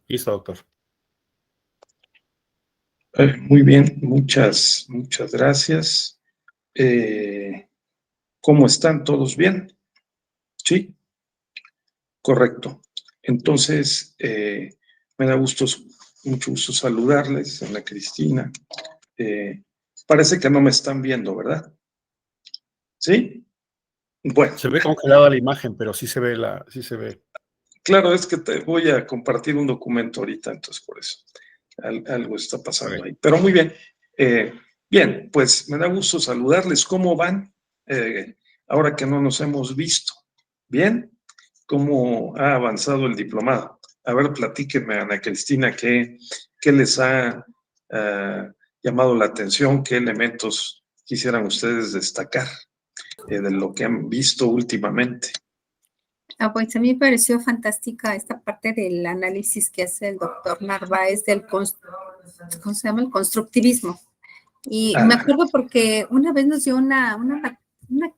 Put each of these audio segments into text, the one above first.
Listo, doctor. Muy bien, muchas gracias. ¿Cómo están? ¿Todos bien? Sí, correcto. Entonces, me da mucho gusto saludarles, Ana Cristina. Parece que no me están viendo, ¿verdad? ¿Sí? Bueno. Se ve congelada la imagen, pero sí se ve sí se ve. Claro, es que te voy a compartir un documento ahorita, entonces por eso algo está pasando ahí. Pero muy bien. Bien, pues me da gusto saludarles. ¿Cómo van? Ahora que no nos hemos visto. ¿Bien? ¿Cómo ha avanzado el diplomado? A ver, platíquenme, Ana Cristina, ¿qué les ha llamado la atención? ¿Qué elementos quisieran ustedes destacar de lo que han visto últimamente? Pues a mí me pareció fantástica esta parte del análisis que hace el doctor Narváez del, ¿cómo se llama? El constructivismo. Y me acuerdo porque una vez nos dio una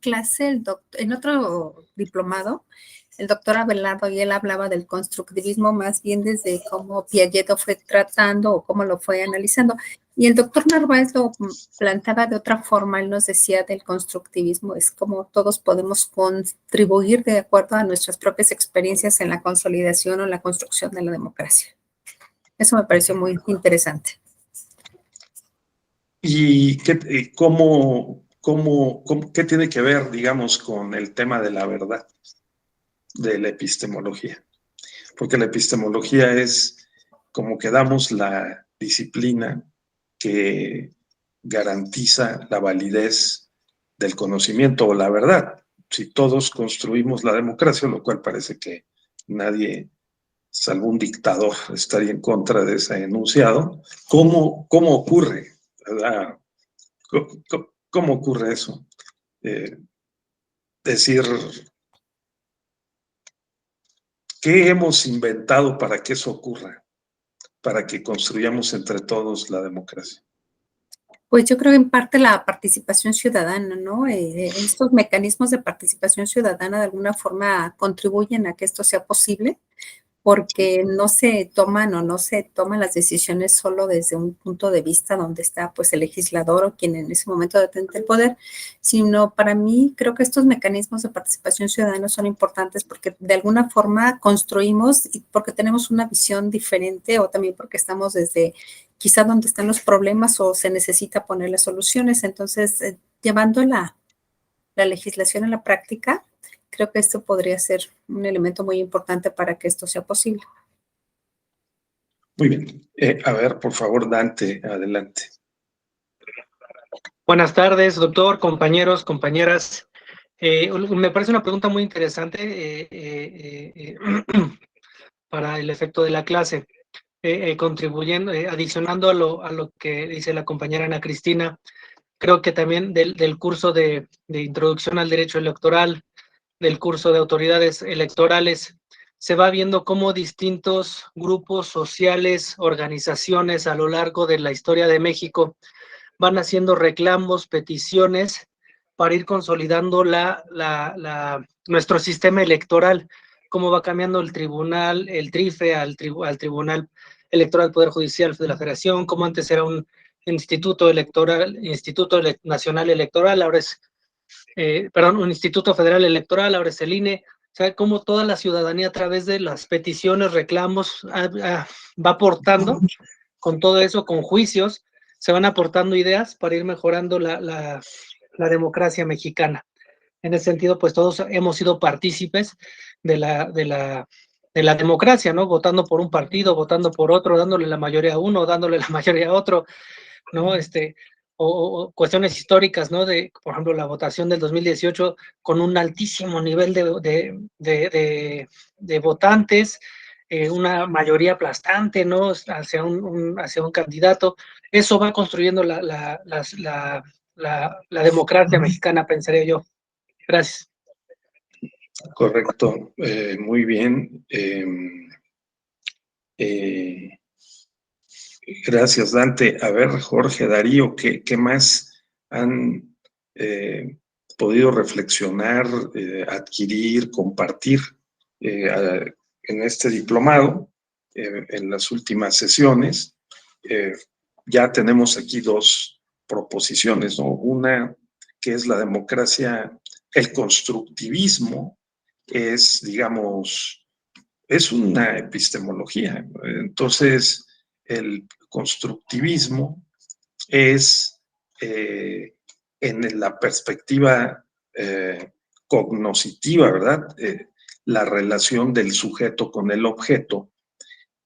clase en otro diplomado, el doctor Abelardo, y él hablaba del constructivismo más bien desde cómo Piaget lo fue tratando o cómo lo fue analizando. Y el doctor Narváez lo plantaba de otra forma. Él nos decía del constructivismo, es como todos podemos contribuir de acuerdo a nuestras propias experiencias en la consolidación o la construcción de la democracia. Eso me pareció muy interesante. ¿Y qué tiene que ver, digamos, con el tema de la verdad, de la epistemología? Porque la epistemología es como que damos la disciplina que garantiza la validez del conocimiento o la verdad. Si todos construimos la democracia, lo cual parece que nadie, salvo un dictador, estaría en contra de ese enunciado, ¿cómo ocurre? ¿Verdad? ¿Cómo ocurre eso? Decir, ¿qué hemos inventado para que eso ocurra? Para que construyamos entre todos la democracia. Pues yo creo en parte la participación ciudadana, ¿no? Estos mecanismos de participación ciudadana de alguna forma contribuyen a que esto sea posible, porque no se toman las decisiones solo desde un punto de vista donde está pues el legislador o quien en ese momento detenta el poder, sino para mí creo que estos mecanismos de participación ciudadana son importantes porque de alguna forma construimos y porque tenemos una visión diferente o también porque estamos desde quizá donde están los problemas o se necesita poner las soluciones. Entonces, llevando la legislación a la práctica, creo que esto podría ser un elemento muy importante para que esto sea posible. Muy bien. A ver, por favor, Dante, adelante. Buenas tardes, doctor, compañeros, compañeras. Me parece una pregunta muy interesante para el efecto de la clase. Contribuyendo, adicionando a lo que dice la compañera Ana Cristina, creo que también del curso de introducción al derecho electoral, del curso de autoridades electorales, se va viendo cómo distintos grupos sociales, organizaciones a lo largo de la historia de México van haciendo reclamos, peticiones para ir consolidando nuestro sistema electoral, cómo va cambiando el tribunal, el TRIFE al Tribunal Electoral Poder Judicial de la Federación, como antes era un instituto electoral, Nacional Electoral, ahora es, un Instituto Federal Electoral, ahora es el INE. O sea, cómo toda la ciudadanía a través de las peticiones, reclamos, va aportando con todo eso, con juicios, se van aportando ideas para ir mejorando la democracia mexicana. En ese sentido, pues todos hemos sido partícipes de la democracia, ¿no? Votando por un partido, votando por otro, dándole la mayoría a uno, dándole la mayoría a otro, ¿no? O cuestiones históricas, ¿no? Por ejemplo, la votación del 2018 con un altísimo nivel de votantes, una mayoría aplastante, ¿no? Hacia un candidato. Eso va construyendo la democracia mexicana, pensaría yo. Gracias. Correcto, muy bien. Gracias, Dante. A ver, Jorge, Darío, ¿qué más han podido reflexionar, adquirir, compartir en este diplomado? en las últimas sesiones, ya tenemos aquí dos proposiciones, ¿no? Una que es la democracia, el constructivismo es, digamos, es una epistemología. Entonces, el constructivismo es en la perspectiva cognoscitiva, ¿verdad? La relación del sujeto con el objeto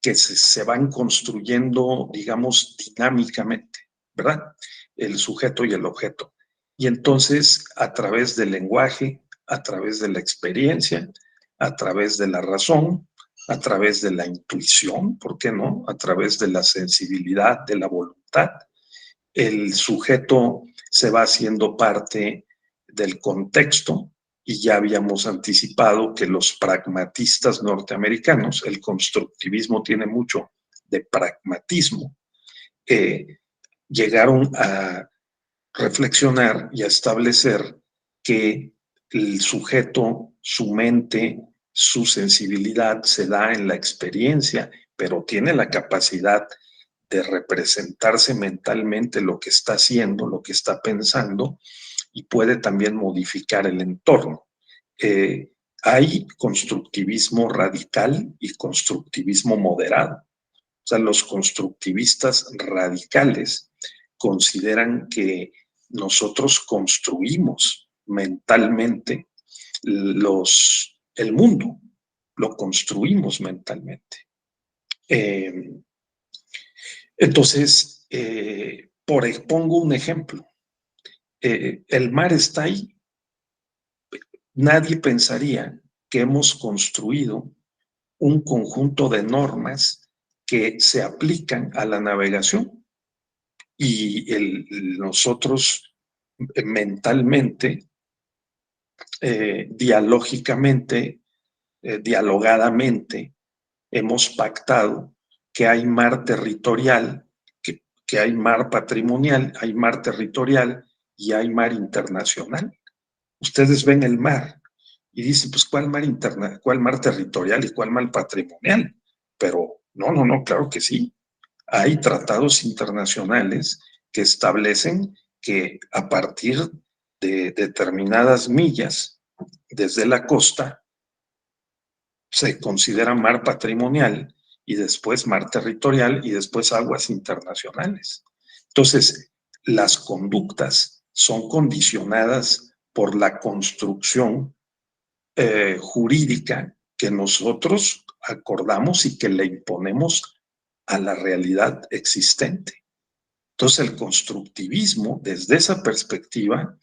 que se van construyendo, digamos, dinámicamente, ¿verdad? El sujeto y el objeto. Y entonces, a través del lenguaje, a través de la experiencia, a través de la razón, a través de la intuición, ¿por qué no? A través de la sensibilidad, de la voluntad, el sujeto se va haciendo parte del contexto y ya habíamos anticipado que los pragmatistas norteamericanos, el constructivismo tiene mucho de pragmatismo, llegaron a reflexionar y a establecer que el sujeto, su mente, su sensibilidad se da en la experiencia, pero tiene la capacidad de representarse mentalmente lo que está haciendo, lo que está pensando, y puede también modificar el entorno. Hay constructivismo radical y constructivismo moderado. O sea, los constructivistas radicales consideran que nosotros construimos mentalmente el mundo, lo construimos mentalmente. Entonces, pongo un ejemplo. El mar está ahí. Nadie pensaría que hemos construido un conjunto de normas que se aplican a la navegación y nosotros mentalmente, dialógicamente, dialogadamente, hemos pactado que hay mar territorial, que hay mar patrimonial, hay mar territorial y hay mar internacional. Ustedes ven el mar y dicen, pues, ¿cuál mar territorial y cuál mar patrimonial? Pero no, claro que sí. Hay tratados internacionales que establecen que a partir de determinadas millas desde la costa se considera mar patrimonial y después mar territorial y después aguas internacionales. Entonces, las conductas son condicionadas por la construcción jurídica que nosotros acordamos y que le imponemos a la realidad existente. Entonces, el constructivismo, desde esa perspectiva,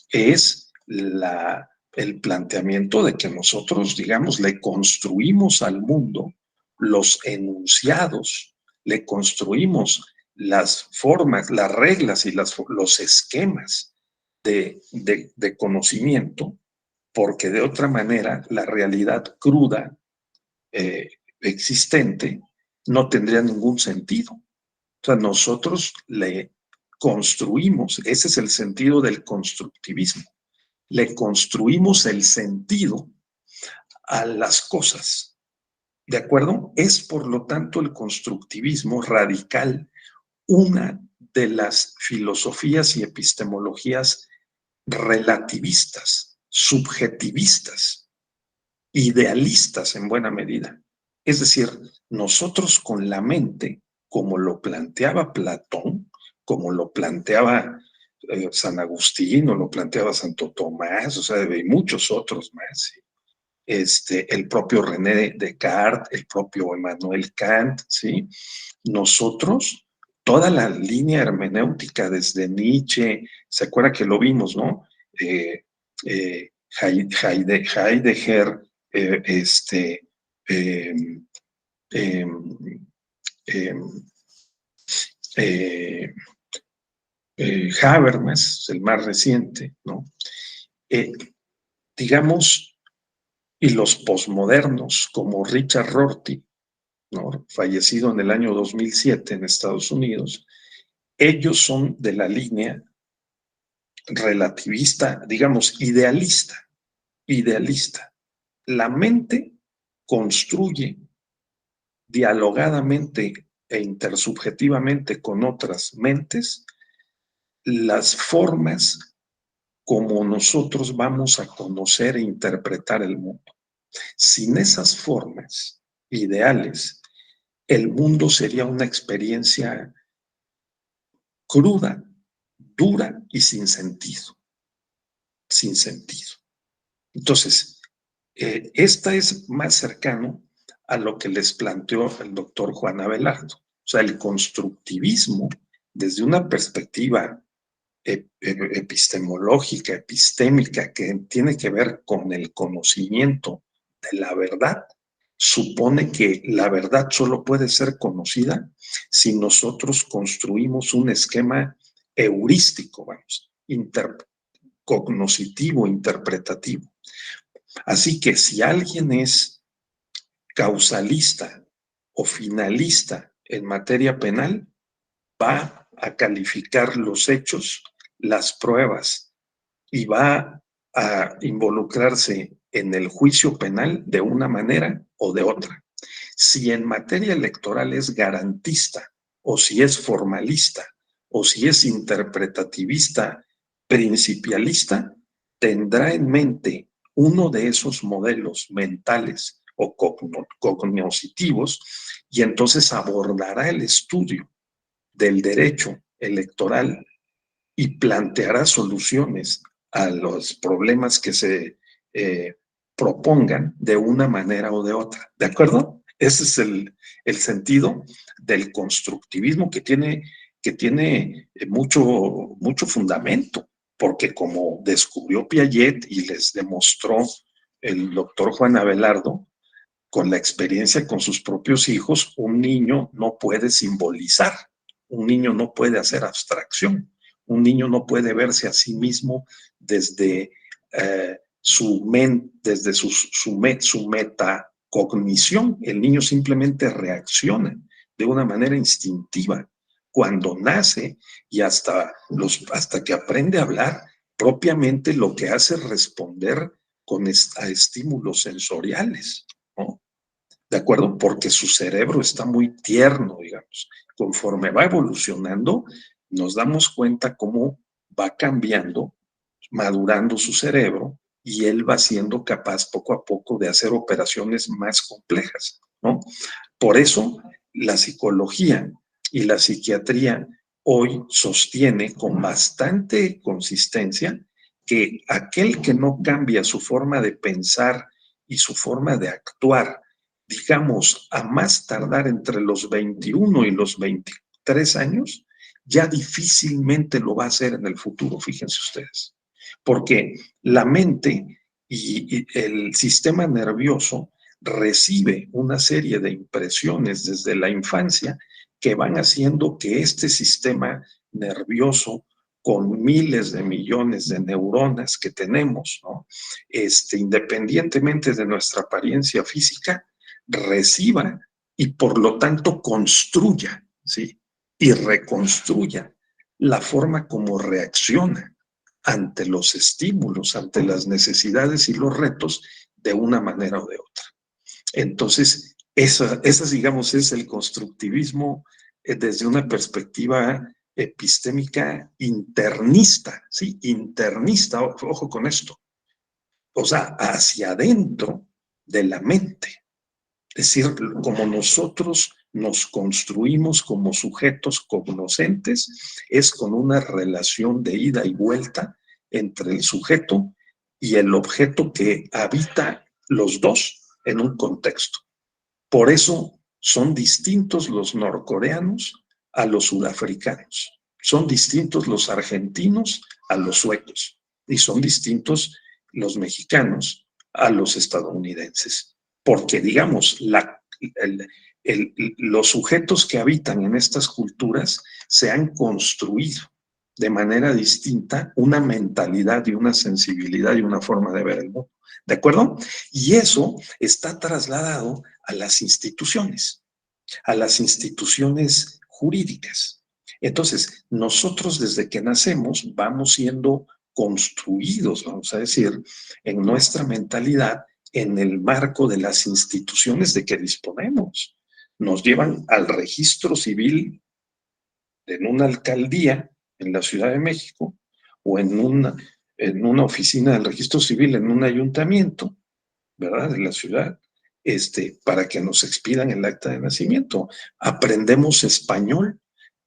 es el planteamiento de que nosotros, digamos, le construimos al mundo los enunciados, le construimos las formas, las reglas y los esquemas de conocimiento, porque de otra manera la realidad cruda existente no tendría ningún sentido. O sea, nosotros le construimos, ese es el sentido del constructivismo, le construimos el sentido a las cosas, ¿de acuerdo? Es, por lo tanto, el constructivismo radical una de las filosofías y epistemologías relativistas, subjetivistas, idealistas en buena medida. Es decir, nosotros con la mente, como lo planteaba Platón, como lo planteaba San Agustín, o lo planteaba Santo Tomás, o sea, y muchos otros más, ¿sí? El propio René Descartes, el propio Emmanuel Kant, ¿sí? Nosotros, toda la línea hermenéutica desde Nietzsche, ¿se acuerda que lo vimos, no? Heidegger, Habermas, el más reciente, ¿no? Digamos, y los posmodernos como Richard Rorty, ¿no? Fallecido en el año 2007 en Estados Unidos, ellos son de la línea relativista, digamos, idealista. La mente construye dialogadamente e intersubjetivamente con otras mentes las formas como nosotros vamos a conocer e interpretar el mundo. Sin esas formas ideales, el mundo sería una experiencia cruda, dura y sin sentido. Sin sentido. Entonces, esta es más cercano a lo que les planteó el doctor Juan Abelardo. O sea, el constructivismo, desde una perspectiva epistemológica, epistémica, que tiene que ver con el conocimiento de la verdad, supone que la verdad solo puede ser conocida si nosotros construimos un esquema heurístico, vamos, cognoscitivo, interpretativo. Así que si alguien es causalista o finalista en materia penal, va a calificar los hechos, las pruebas, y va a involucrarse en el juicio penal de una manera o de otra. Si en materia electoral es garantista, o si es formalista, o si es interpretativista, principialista, tendrá en mente uno de esos modelos mentales o cognitivos, y entonces abordará el estudio del derecho electoral y planteará soluciones a los problemas que se propongan de una manera o de otra. ¿De acuerdo? Ese es el sentido del constructivismo que tiene mucho fundamento, porque como descubrió Piaget y les demostró el doctor Juan Abelardo, con la experiencia con sus propios hijos, un niño no puede simbolizar, un niño no puede hacer abstracción, un niño no puede verse a sí mismo desde su metacognición. El niño simplemente reacciona de una manera instintiva cuando nace y hasta que aprende a hablar. Propiamente lo que hace es responder a estímulos sensoriales, ¿no? ¿De acuerdo? Porque su cerebro está muy tierno, digamos. Conforme va evolucionando, nos damos cuenta cómo va cambiando, madurando su cerebro, y él va siendo capaz poco a poco de hacer operaciones más complejas, ¿no? Por eso la psicología y la psiquiatría hoy sostiene con bastante consistencia que aquel que no cambia su forma de pensar y su forma de actuar, digamos, a más tardar entre los 21 y los 23 años, ya difícilmente lo va a hacer en el futuro, fíjense ustedes. Porque la mente y el sistema nervioso recibe una serie de impresiones desde la infancia que van haciendo que este sistema nervioso, con miles de millones de neuronas que tenemos, ¿no? Independientemente de nuestra apariencia física, reciba y por lo tanto construya, ¿sí? Y reconstruya la forma como reacciona ante los estímulos, ante las necesidades y los retos de una manera o de otra. Entonces, esa digamos, es el constructivismo desde una perspectiva epistémica internista, ¿sí? Internista, ojo con esto. O sea, hacia adentro de la mente. Es decir, como nosotros nos construimos como sujetos cognoscentes, es con una relación de ida y vuelta entre el sujeto y el objeto que habita los dos en un contexto. Por eso son distintos los norcoreanos a los sudafricanos, son distintos los argentinos a los suecos y son distintos los mexicanos a los estadounidenses. Porque, digamos, los sujetos que habitan en estas culturas se han construido de manera distinta una mentalidad y una sensibilidad y una forma de ver el mundo. ¿De acuerdo? Y eso está trasladado a las instituciones jurídicas. Entonces, nosotros desde que nacemos vamos siendo construidos, vamos a decir, en nuestra mentalidad en el marco de las instituciones de que disponemos. nos llevan al registro civil en una alcaldía en la Ciudad de México o en una oficina del registro civil en un ayuntamiento, ¿verdad?, de la ciudad, para que nos expidan el acta de nacimiento. Aprendemos español,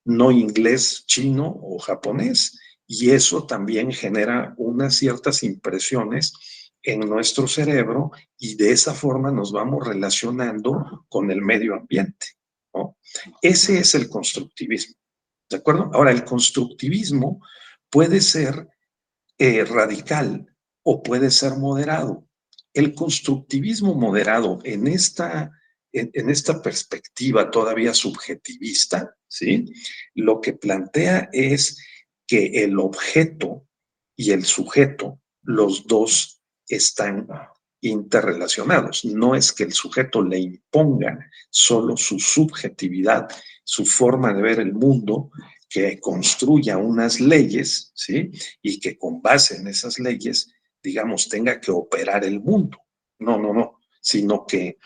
no inglés, chino o japonés, y eso también genera unas ciertas impresiones en nuestro cerebro y de esa forma nos vamos relacionando con el medio ambiente, ¿no? Ese es el constructivismo, ¿de acuerdo? Ahora, el constructivismo puede ser radical o puede ser moderado. El constructivismo moderado en esta perspectiva todavía subjetivista, ¿sí?, lo que plantea es que el objeto y el sujeto, los dos están interrelacionados. No es que el sujeto le imponga solo su subjetividad, su forma de ver el mundo, que construya unas leyes, ¿sí?, y que con base en esas leyes, digamos, tenga que operar el mundo. No, sino que,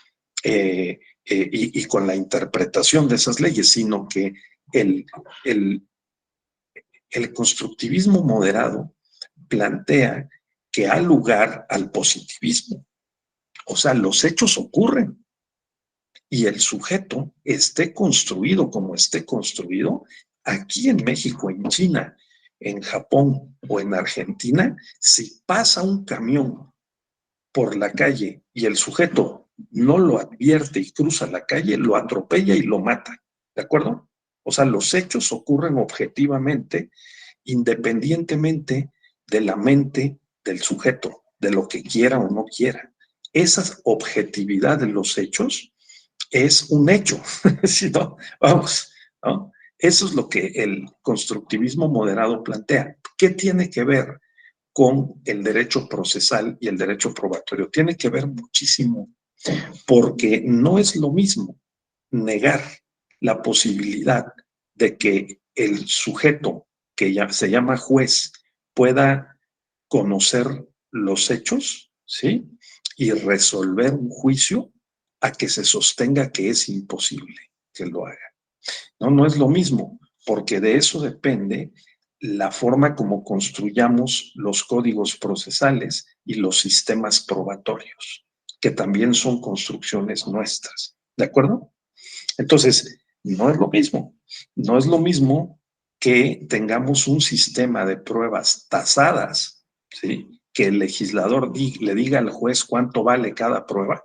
y con la interpretación de esas leyes, sino que el constructivismo moderado plantea que da lugar al positivismo. O sea, los hechos ocurren y el sujeto esté construido como esté construido, aquí en México, en China, en Japón o en Argentina, si pasa un camión por la calle y el sujeto no lo advierte y cruza la calle, lo atropella y lo mata, ¿de acuerdo? O sea, los hechos ocurren objetivamente, independientemente de la mente del sujeto, de lo que quiera o no quiera. Esa objetividad de los hechos es un hecho, ¿sí, no? Vamos, ¿no? Eso es lo que el constructivismo moderado plantea. ¿Qué tiene que ver con el derecho procesal y el derecho probatorio? Tiene que ver muchísimo, porque no es lo mismo negar la posibilidad de que el sujeto, que ya se llama juez, pueda conocer los hechos, ¿sí?, y resolver un juicio, a que se sostenga que es imposible que lo haga. No es lo mismo, porque de eso depende la forma como construyamos los códigos procesales y los sistemas probatorios, que también son construcciones nuestras, ¿de acuerdo? Entonces, no es lo mismo. No es lo mismo que tengamos un sistema de pruebas tasadas, ¿sí?, que el legislador le diga al juez cuánto vale cada prueba,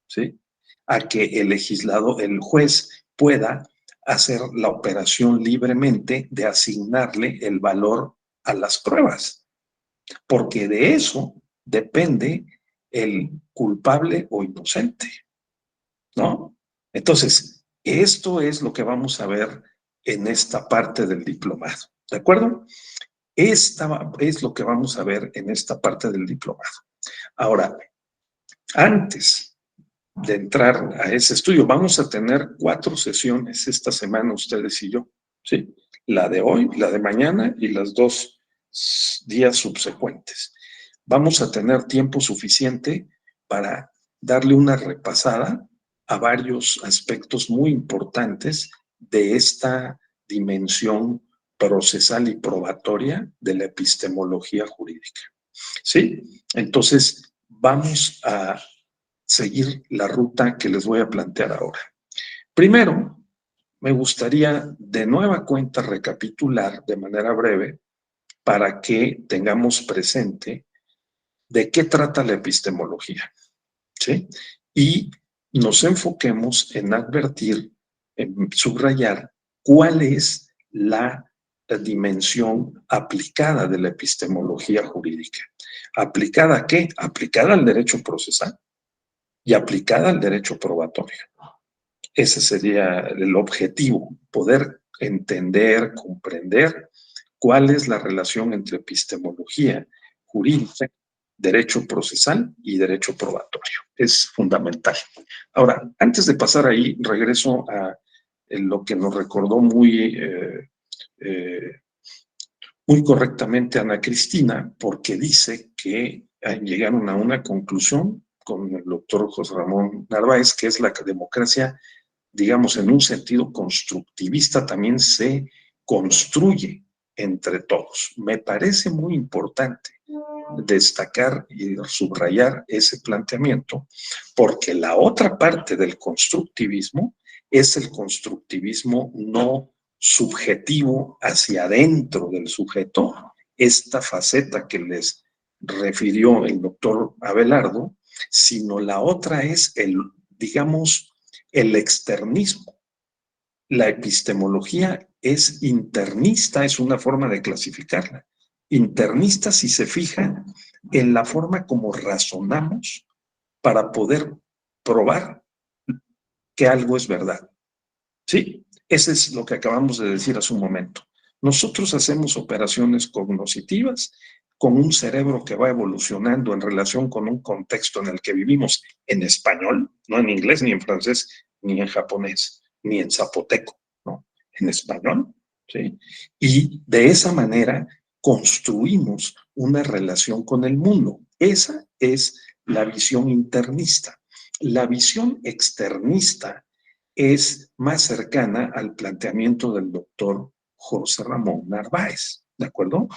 ¿sí?, a que el juez pueda hacer la operación libremente de asignarle el valor a las pruebas, porque de eso depende el culpable o inocente, ¿no? Entonces, esto es lo que vamos a ver en esta parte del diplomado, ¿de acuerdo? Esta es lo que vamos a ver en esta parte del diplomado. Ahora, antes de entrar a ese estudio, vamos a tener 4 sesiones esta semana, ustedes y yo, ¿sí? La de hoy, la de mañana y las 2 días subsecuentes. Vamos a tener tiempo suficiente para darle una repasada a varios aspectos muy importantes de esta dimensión procesal y probatoria de la epistemología jurídica, ¿sí? Entonces, vamos a seguir la ruta que les voy a plantear ahora. Primero, me gustaría de nueva cuenta recapitular de manera breve para que tengamos presente de qué trata la epistemología, ¿sí? Y nos enfoquemos en advertir, en subrayar cuál es la dimensión aplicada de la epistemología jurídica. ¿Aplicada a qué? Aplicada al derecho procesal y aplicada al derecho probatorio. Ese sería el objetivo, poder entender, comprender cuál es la relación entre epistemología jurídica, derecho procesal y derecho probatorio. Es fundamental. Ahora, antes de pasar ahí, regreso a lo que nos recordó muy correctamente Ana Cristina, porque dice que llegaron a una conclusión con el doctor José Ramón Narváez, que es la democracia digamos, en un sentido constructivista, también se construye entre todos. Me parece muy importante destacar y subrayar ese planteamiento, porque la otra parte del constructivismo es el constructivismo no subjetivo hacia adentro del sujeto, esta faceta que les refirió el doctor Abelardo, sino la otra es digamos, el externismo. La epistemología es internista, es una forma de clasificarla. Internista, si se fija en la forma como razonamos para poder probar que algo es verdad. ¿Sí? Ese es lo que acabamos de decir hace un momento. Nosotros hacemos operaciones cognitivas con un cerebro que va evolucionando en relación con un contexto en el que vivimos en español, no en inglés, ni en francés, ni en japonés, ni en zapoteco, ¿no? En español, ¿sí? Y de esa manera construimos una relación con el mundo. Esa es la visión internista. La visión externista es más cercana al planteamiento del doctor José Ramón Narváez, ¿de acuerdo?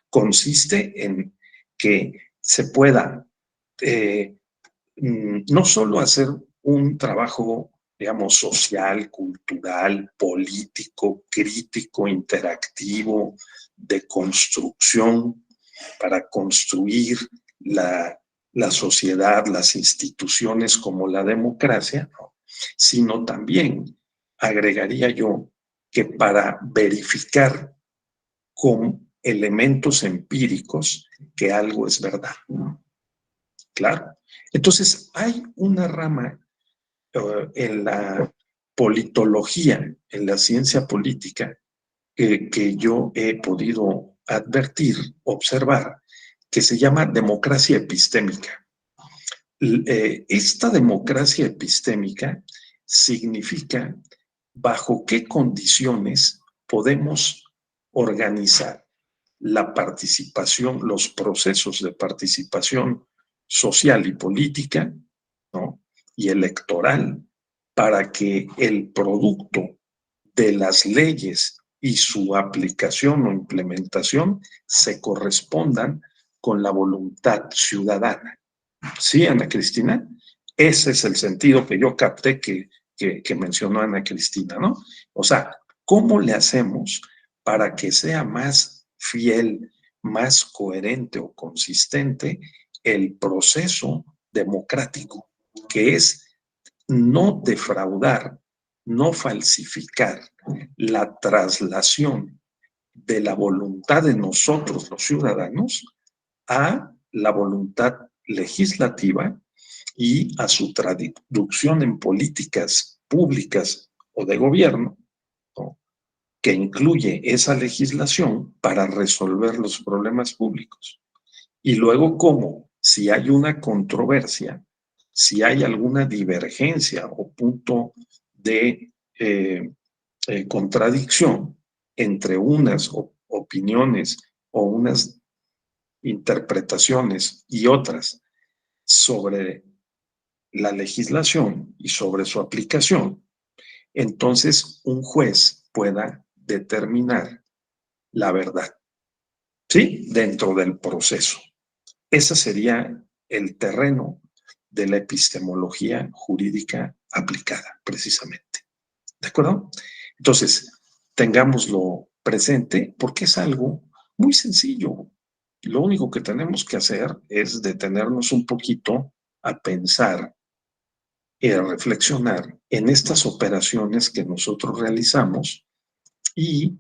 Consiste en que se pueda no solo hacer un trabajo, digamos, social, cultural, político, crítico, interactivo, de construcción, para construir la sociedad, las instituciones como la democracia, ¿no? Sino también, agregaría yo, que para verificar con elementos empíricos que algo es verdad, ¿no? Claro. Entonces, hay una rama en la politología, en la ciencia política, que yo he podido advertir, observar, que se llama democracia epistémica. Esta democracia epistémica significa bajo qué condiciones podemos organizar la participación, los procesos de participación social y política, ¿no? Y electoral, para que el producto de las leyes y su aplicación o implementación se correspondan con la voluntad ciudadana. ¿Sí, Ana Cristina? Ese es el sentido que yo capté que mencionó Ana Cristina, ¿no? O sea, ¿cómo le hacemos para que sea más fiel, más coherente o consistente el proceso democrático, que es no defraudar, no falsificar la traslación de la voluntad de nosotros los ciudadanos a la voluntad legislativa y a su traducción en políticas públicas o de gobierno, ¿no? Que incluye esa legislación para resolver los problemas públicos. Y luego, ¿cómo? Si hay una controversia, si hay alguna divergencia o punto de contradicción entre unas opiniones o unas interpretaciones y otras sobre la legislación y sobre su aplicación, entonces un juez pueda determinar la verdad, ¿sí? Dentro del proceso. Ese sería el terreno de la epistemología jurídica aplicada, precisamente. ¿De acuerdo? Entonces, tengámoslo presente porque es algo muy sencillo. Lo único que tenemos que hacer es detenernos un poquito a pensar y a reflexionar en estas operaciones que nosotros realizamos y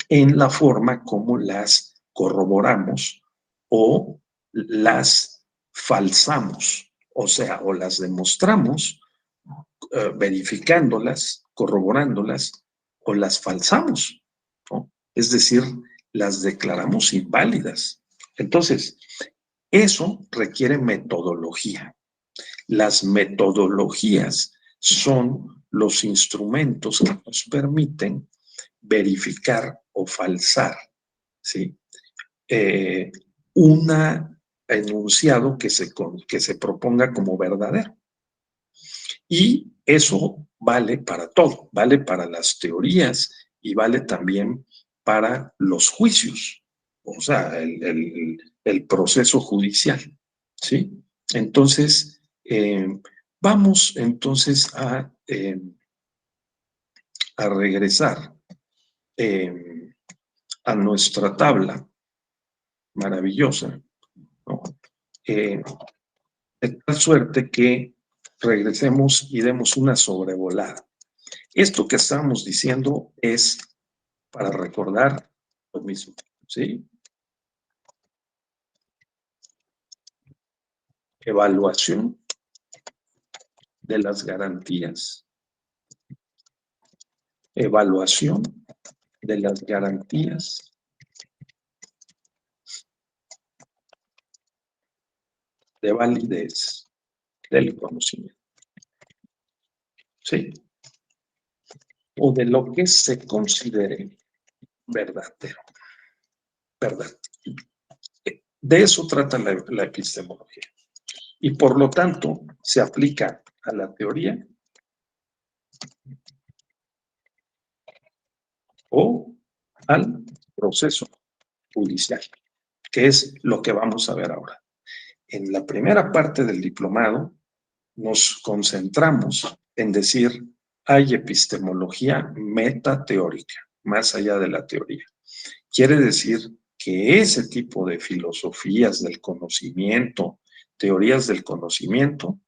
en la forma como las corroboramos o las falsamos, o sea, o las demostramos verificándolas, corroborándolas, o las falsamos, ¿no? Es decir, las declaramos inválidas. Entonces, eso requiere metodología. Las metodologías son los instrumentos que nos permiten verificar o falsar, ¿sí? Un enunciado que se proponga como verdadero. Y eso vale para todo, vale para las teorías y vale también para los juicios, o sea, el proceso judicial, ¿sí? Entonces, vamos entonces a regresar a nuestra tabla maravillosa, ¿no? De tal suerte que regresemos y demos una sobrevolada. Esto que estamos diciendo es para recordar lo mismo, ¿sí? Evaluación de las garantías. Evaluación de las garantías de validez del conocimiento. ¿Sí? O de lo que se considere verdadero. ¿Verdad? De eso trata la epistemología. Y por lo tanto, se aplica a la teoría o al proceso judicial, que es lo que vamos a ver ahora. En la primera parte del diplomado nos concentramos en decir, hay epistemología metateórica, más allá de la teoría. Quiere decir que ese tipo de filosofías del conocimiento, teorías del conocimiento,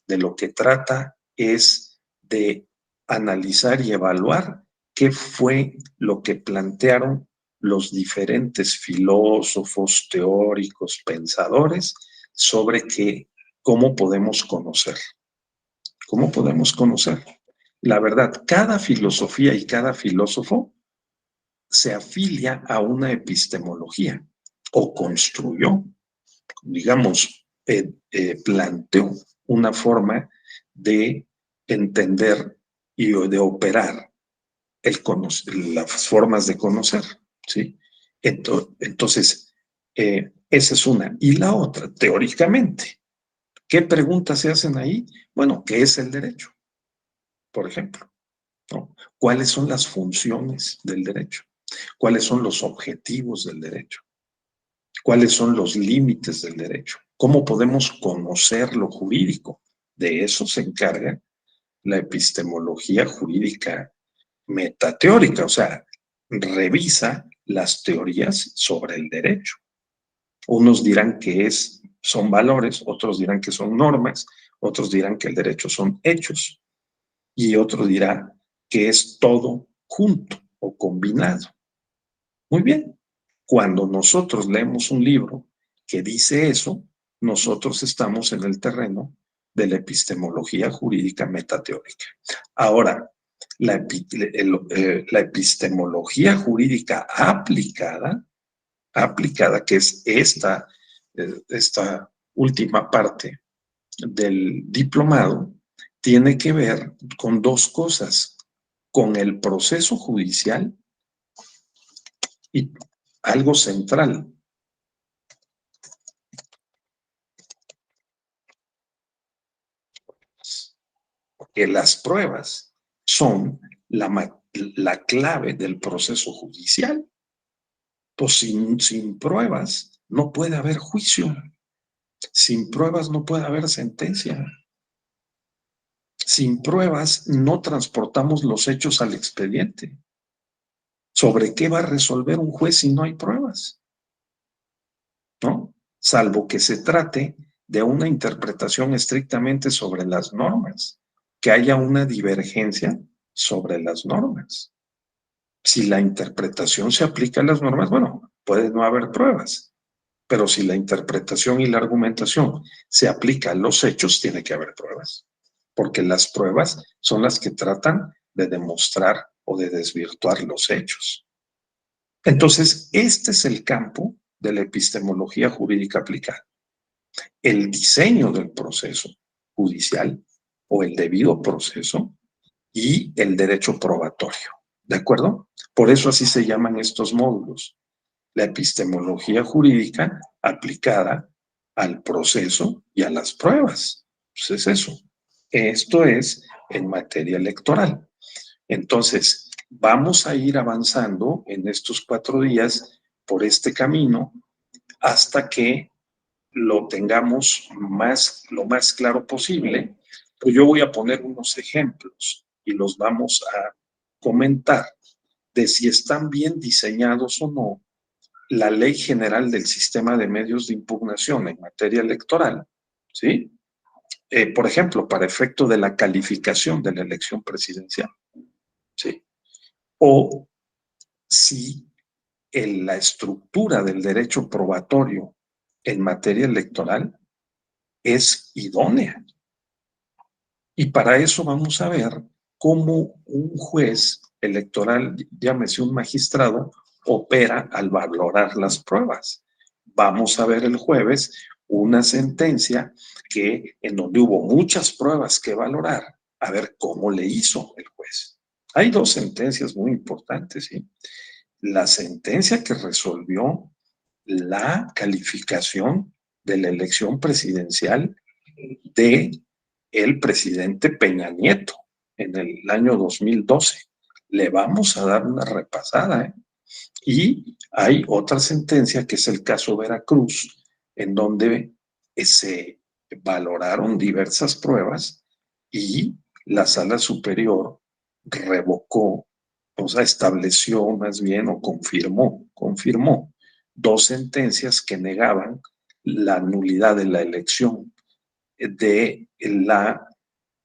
de lo que trata es de analizar y evaluar qué fue lo que plantearon los diferentes filósofos, teóricos, pensadores sobre cómo podemos conocer. ¿Cómo podemos conocer? La verdad, cada filosofía y cada filósofo se afilia a una epistemología o construyó, digamos, planteó una forma de entender y de operar las formas de conocer, ¿sí? Entonces, esa es una. Y la otra, teóricamente, ¿qué preguntas se hacen ahí? Bueno, ¿qué es el derecho? Por ejemplo, ¿no? ¿Cuáles son las funciones del derecho? ¿Cuáles son los objetivos del derecho? ¿Cuáles son los límites del derecho? ¿Cómo podemos conocer lo jurídico? De eso se encarga la epistemología jurídica metateórica, o sea, revisa las teorías sobre el derecho. Unos dirán que son valores, otros dirán que son normas, otros dirán que el derecho son hechos y otro dirá que es todo junto o combinado. Muy bien, cuando nosotros leemos un libro que dice eso, nosotros estamos en el terreno de la epistemología jurídica metateórica. Ahora, la epistemología jurídica aplicada, que es esta última parte del diplomado, tiene que ver con dos cosas, con el proceso judicial y algo central. Porque las pruebas son la clave del proceso judicial. Pues sin pruebas no puede haber juicio. Sin pruebas no puede haber sentencia. Sin pruebas no transportamos los hechos al expediente. ¿Sobre qué va a resolver un juez si no hay pruebas? ¿No? Salvo que se trate de una interpretación estrictamente sobre las normas, que haya una divergencia sobre las normas. Si la interpretación se aplica a las normas, bueno, puede no haber pruebas, pero si la interpretación y la argumentación se aplica a los hechos, tiene que haber pruebas, porque las pruebas son las que tratan de demostrar o de desvirtuar los hechos. Entonces, este es el campo de la epistemología jurídica aplicada. El diseño del proceso judicial o el debido proceso y el derecho probatorio. ¿De acuerdo? Por eso así se llaman estos módulos. La epistemología jurídica aplicada al proceso y a las pruebas. Pues es eso. Esto es en materia electoral. Entonces, vamos a ir avanzando en estos 4 días por este camino hasta que lo tengamos lo más claro posible. Pues yo voy a poner unos ejemplos y los vamos a comentar de si están bien diseñados o no la Ley General del Sistema de Medios de Impugnación en materia electoral, ¿sí? Por ejemplo, para efecto de la calificación de la elección presidencial, ¿sí? O si la estructura del derecho probatorio en materia electoral es idónea. Y para eso vamos a ver cómo un juez electoral, llámese un magistrado, opera al valorar las pruebas. Vamos a ver el jueves una sentencia en donde hubo muchas pruebas que valorar, a ver cómo le hizo el juez. Hay 2 sentencias muy importantes, ¿sí? La sentencia que resolvió la calificación de la elección presidencial de el presidente Peña Nieto en el año 2012. Le vamos a dar una repasada, ¿eh? Y hay otra sentencia que es el caso Veracruz, en donde se valoraron diversas pruebas y la Sala Superior revocó, o sea, estableció más bien o confirmó 2 sentencias que negaban la nulidad de la elección de la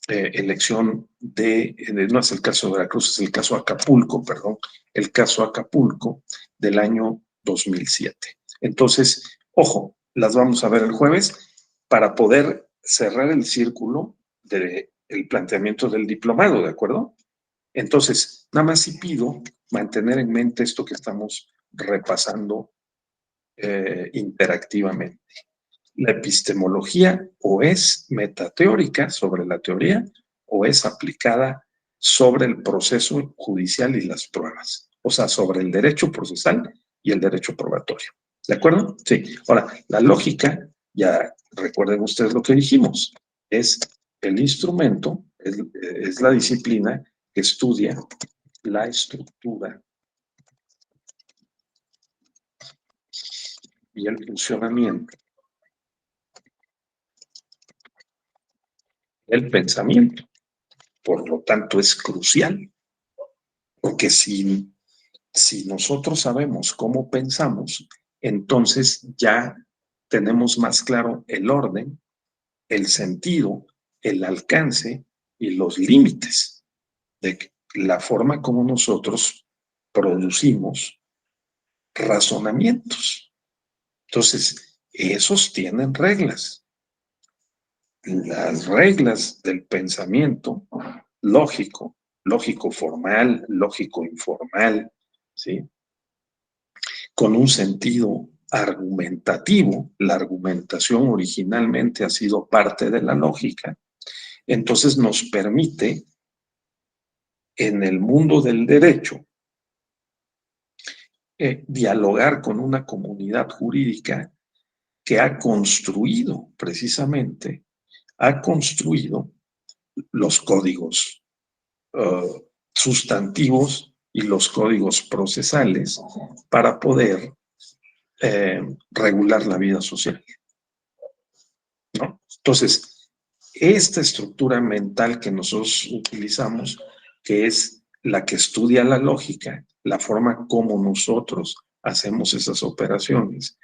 elección no es el caso de Veracruz, es el caso Acapulco, perdón, el caso Acapulco del año 2007. Entonces, ojo, las vamos a ver el jueves para poder cerrar el círculo del planteamiento del diplomado, ¿de acuerdo? Entonces, nada más si pido mantener en mente esto que estamos repasando interactivamente. La epistemología o es metateórica sobre la teoría o es aplicada sobre el proceso judicial y las pruebas, o sea, sobre el derecho procesal y el derecho probatorio. ¿De acuerdo? Sí. Ahora, la lógica, ya recuerden ustedes lo que dijimos, es el instrumento, es la disciplina que estudia la estructura y el funcionamiento del pensamiento. Por lo tanto, es crucial, porque si nosotros sabemos cómo pensamos, entonces ya tenemos más claro el orden, el sentido, el alcance y los límites de la forma como nosotros producimos razonamientos. Entonces, esos tienen reglas. Las reglas del pensamiento lógico formal, lógico informal, ¿sí? Con un sentido argumentativo, la argumentación originalmente ha sido parte de la lógica, entonces nos permite en el mundo del derecho dialogar con una comunidad jurídica que ha construido precisamente, los códigos sustantivos y los códigos procesales para poder regular la vida social, ¿no? Entonces, esta estructura mental que nosotros utilizamos, que es la que estudia la lógica, la forma como nosotros hacemos esas operaciones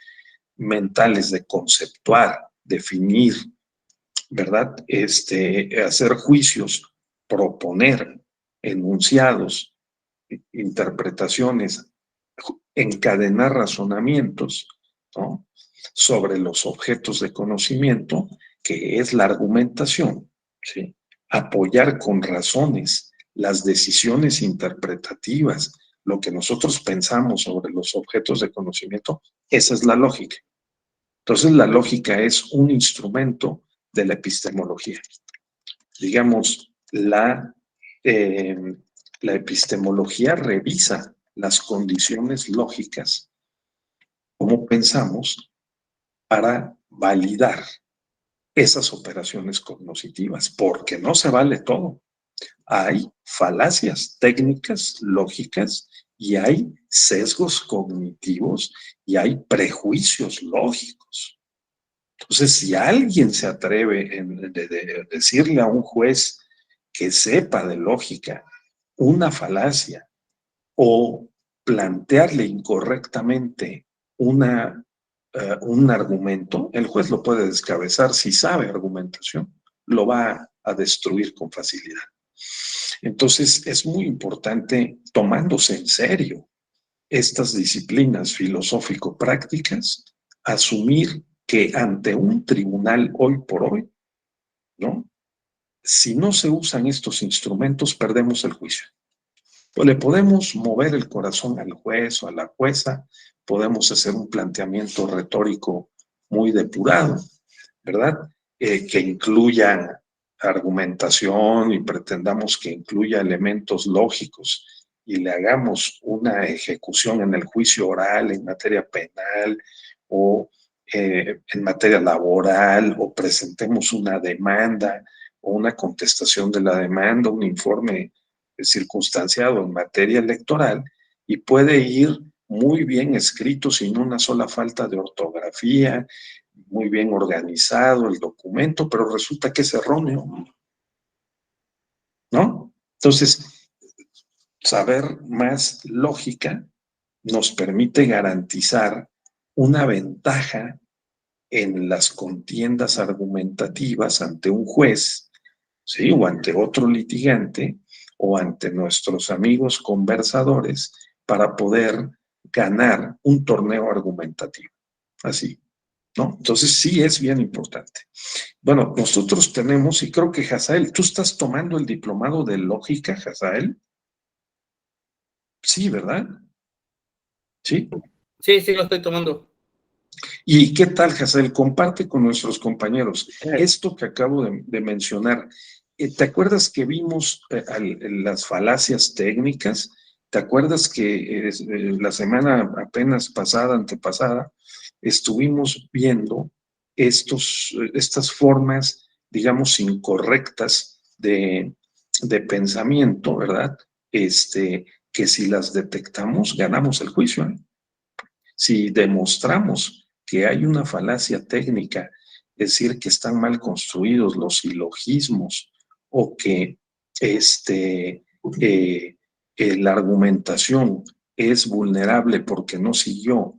mentales de conceptuar, definir, ¿verdad? Hacer juicios, proponer enunciados, interpretaciones, encadenar razonamientos, ¿no? Sobre los objetos de conocimiento, que es la argumentación, ¿sí? Apoyar con razones las decisiones interpretativas, lo que nosotros pensamos sobre los objetos de conocimiento, esa es la lógica. Entonces, la lógica es un instrumento de la epistemología. Digamos, la epistemología revisa las condiciones lógicas, cómo pensamos, para validar esas operaciones cognitivas, porque no se vale todo. Hay falacias técnicas, lógicas, y hay sesgos cognitivos y hay prejuicios lógicos. Entonces, si alguien se atreve de decirle a un juez que sepa de lógica una falacia o plantearle incorrectamente un argumento, el juez lo puede descabezar. Si sabe argumentación, lo va a destruir con facilidad. Entonces, es muy importante, tomándose en serio estas disciplinas filosófico-prácticas, asumir que ante un tribunal hoy por hoy, ¿no? Si no se usan estos instrumentos, perdemos el juicio. Pues le podemos mover el corazón al juez o a la jueza, podemos hacer un planteamiento retórico muy depurado, ¿verdad? Que incluya argumentación y pretendamos que incluya elementos lógicos y le hagamos una ejecución en el juicio oral en materia penal o en materia laboral, o presentemos una demanda o una contestación de la demanda, un informe circunstanciado en materia electoral, y puede ir muy bien escrito sin una sola falta de ortografía, muy bien organizado el documento, pero resulta que es erróneo, ¿no? Entonces, saber más lógica nos permite garantizar una ventaja en las contiendas argumentativas ante un juez, ¿sí? O ante otro litigante, o ante nuestros amigos conversadores, para poder ganar un torneo argumentativo. Así, ¿no? Entonces sí es bien importante. Bueno, nosotros tenemos, y creo que Hazael, ¿tú estás tomando el diplomado de lógica, Hazael? Sí, ¿verdad? Sí. Sí, sí, lo estoy tomando. ¿Y qué tal, Hazael? Comparte con nuestros compañeros esto que acabo de mencionar. ¿Te acuerdas que vimos las falacias técnicas? ¿Te acuerdas que la semana apenas pasada, antepasada, estuvimos viendo estas formas, digamos, incorrectas de pensamiento, ¿verdad? Que si las detectamos, ganamos el juicio, ¿eh? Si demostramos que hay una falacia técnica, es decir, que están mal construidos los silogismos, o que la argumentación es vulnerable porque no siguió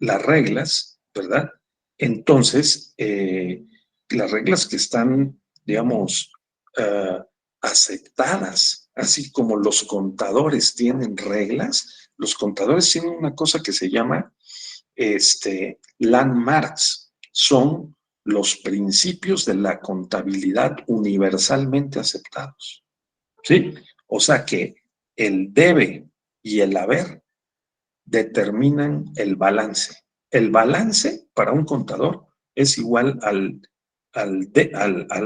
las reglas, ¿verdad? Entonces, las reglas que están, digamos, aceptadas, así como los contadores tienen reglas, los contadores tienen una cosa que se llama landmarks. Son los principios de la contabilidad universalmente aceptados, ¿sí? O sea que el debe y el haber determinan el balance. El balance para un contador es igual al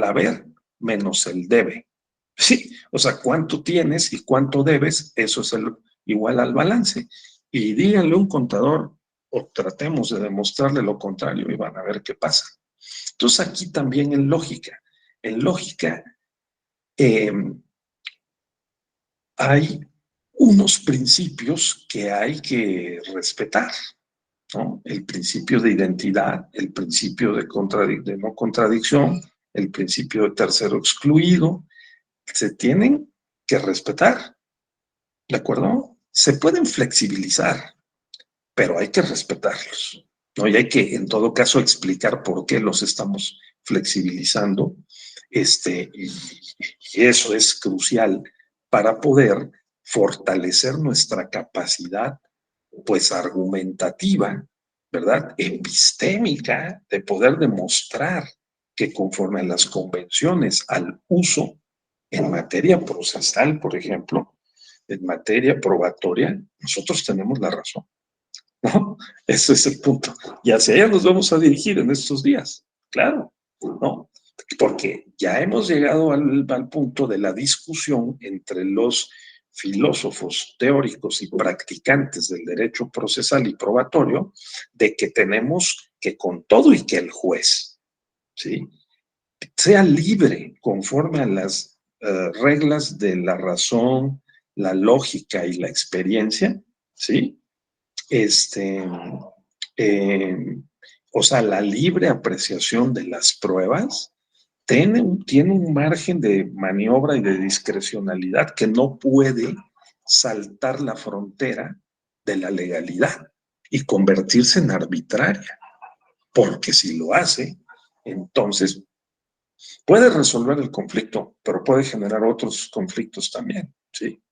haber menos el debe. Sí, o sea, cuánto tienes y cuánto debes, eso es igual al balance. Y díganle a un contador, o tratemos de demostrarle lo contrario, y van a ver qué pasa. Entonces aquí también en lógica hay unos principios que hay que respetar, ¿no? El principio de identidad, el principio de no contradicción, el principio de tercero excluido, se tienen que respetar, ¿de acuerdo? Se pueden flexibilizar, pero hay que respetarlos, ¿no? Y hay que, en todo caso, explicar por qué los estamos flexibilizando, y eso es crucial para poder fortalecer nuestra capacidad, pues, argumentativa, ¿verdad? Epistémica, de poder demostrar que conforme a las convenciones al uso en materia procesal, por ejemplo, en materia probatoria, nosotros tenemos la razón, ¿no? Ese es el punto. Y hacia allá nos vamos a dirigir en estos días, claro, ¿no? Porque ya hemos llegado al punto de la discusión entre los filósofos teóricos y practicantes del derecho procesal y probatorio, de que tenemos que, con todo y que el juez ¿sí? Sea libre conforme a las reglas de la razón, la lógica y la experiencia, ¿sí? O sea, la libre apreciación de las pruebas tiene un margen de maniobra y de discrecionalidad que no puede saltar la frontera de la legalidad y convertirse en arbitraria, porque si lo hace, entonces puede resolver el conflicto, pero puede generar otros conflictos también, ¿sí?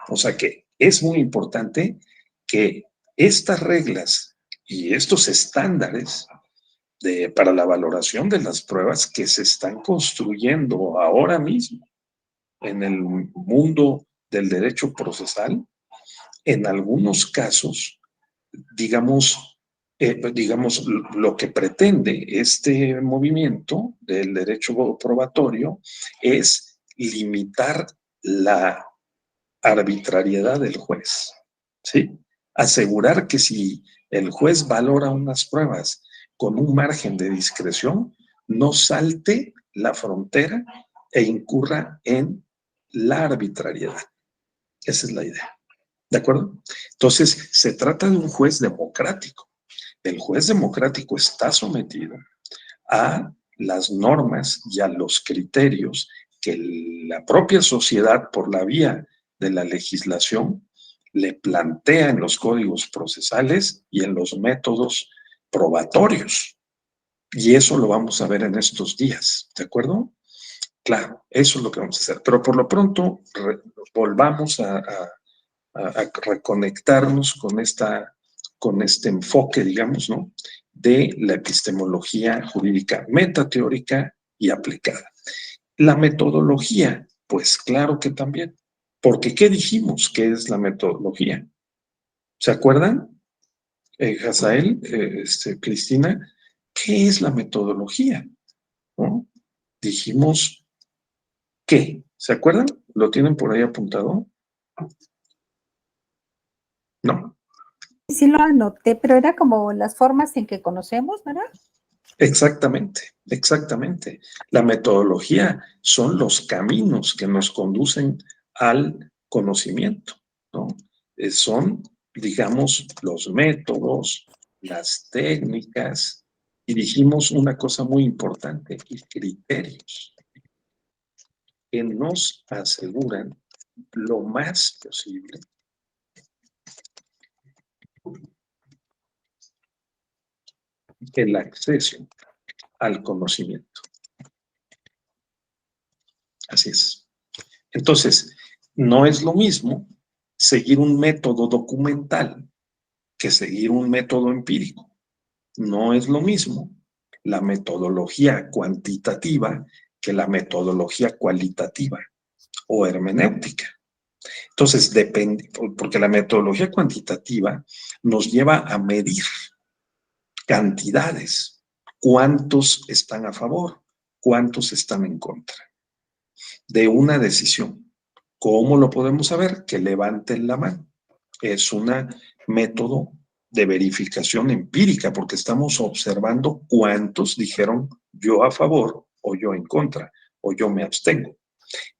O sea que es muy importante que estas reglas y estos estándares para la valoración de las pruebas que se están construyendo ahora mismo en el mundo del derecho procesal, en algunos casos, digamos, lo que pretende este movimiento del derecho probatorio es limitar la arbitrariedad del juez, ¿sí? Asegurar que si el juez valora unas pruebas con un margen de discreción, no salte la frontera e incurra en la arbitrariedad. Esa es la idea. ¿De acuerdo? Entonces, se trata de un juez democrático. El juez democrático está sometido a las normas y a los criterios que la propia sociedad, por la vía de la legislación, le plantea en los códigos procesales y en los métodos probatorios. Y eso lo vamos a ver en estos días, ¿de acuerdo? Claro, eso es lo que vamos a hacer. Pero por lo pronto, volvamos a reconectarnos con este enfoque, digamos, ¿no? De la epistemología jurídica metateórica y aplicada. La metodología, pues claro que también. Porque ¿qué dijimos que es la metodología? ¿Se acuerdan? Hazael, Cristina, ¿qué es la metodología? ¿No? Dijimos ¿qué? ¿Se acuerdan? ¿Lo tienen por ahí apuntado? No. Sí lo anoté, pero era como las formas en que conocemos, ¿verdad? Exactamente, exactamente. La metodología son los caminos que nos conducen al conocimiento, ¿no? Son, digamos, los métodos, las técnicas, y dijimos una cosa muy importante, y criterios, que nos aseguran lo más posible el acceso al conocimiento. Así es. Entonces, no es lo mismo seguir un método documental que seguir un método empírico. No es lo mismo la metodología cuantitativa que la metodología cualitativa o hermenéutica. Entonces, depende, porque la metodología cuantitativa nos lleva a medir cantidades, cuántos están a favor, cuántos están en contra de una decisión. ¿Cómo lo podemos saber? Que levanten la mano. Es un método de verificación empírica porque estamos observando cuántos dijeron yo a favor o yo en contra o yo me abstengo.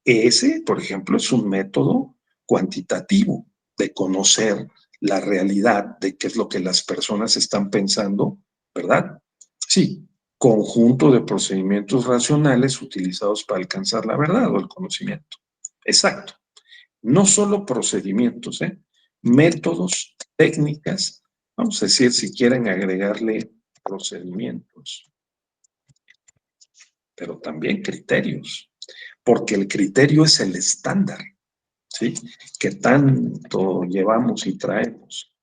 Ese, por ejemplo, es un método cuantitativo de conocer la realidad de qué es lo que las personas están pensando, ¿verdad? Sí, conjunto de procedimientos racionales utilizados para alcanzar la verdad o el conocimiento. Exacto. No solo procedimientos, métodos, técnicas, vamos a decir, si quieren agregarle procedimientos, pero también criterios, porque el criterio es el estándar, ¿sí? Que tanto llevamos y traemos.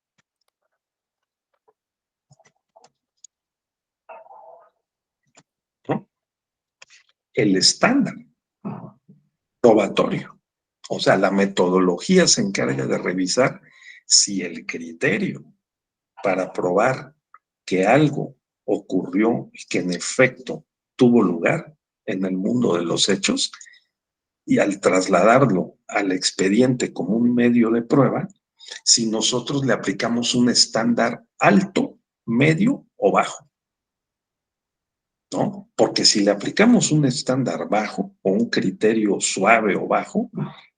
¿No? El estándar probatorio. O sea, la metodología se encarga de revisar si el criterio para probar que algo ocurrió y que en efecto tuvo lugar en el mundo de los hechos, y al trasladarlo al expediente como un medio de prueba, si nosotros le aplicamos un estándar alto, medio o bajo. ¿no? Porque si le aplicamos un estándar bajo o un criterio suave o bajo,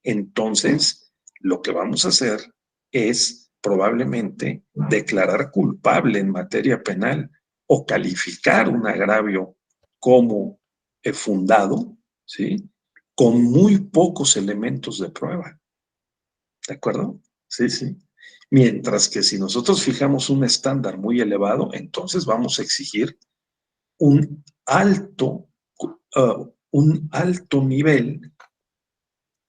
entonces lo que vamos a hacer es probablemente declarar culpable en materia penal o calificar un agravio como fundado, ¿sí? Con muy pocos elementos de prueba. ¿De acuerdo? Sí, sí. Mientras que si nosotros fijamos un estándar muy elevado, entonces vamos a exigir un alto nivel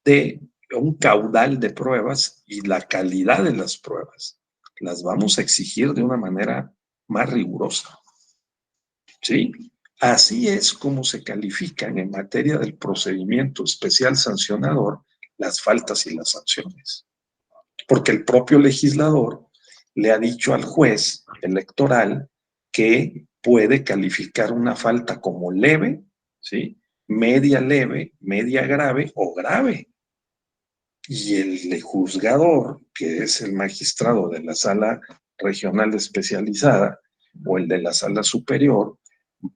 de un caudal de pruebas y la calidad de las pruebas. Las vamos a exigir de una manera más rigurosa. ¿Sí? Así es como se califican en materia del procedimiento especial sancionador las faltas y las sanciones. Porque el propio legislador le ha dicho al juez electoral que puede calificar una falta como leve, ¿sí? Media leve, media grave o grave. Y el juzgador, que es el magistrado de la sala regional especializada o el de la sala superior,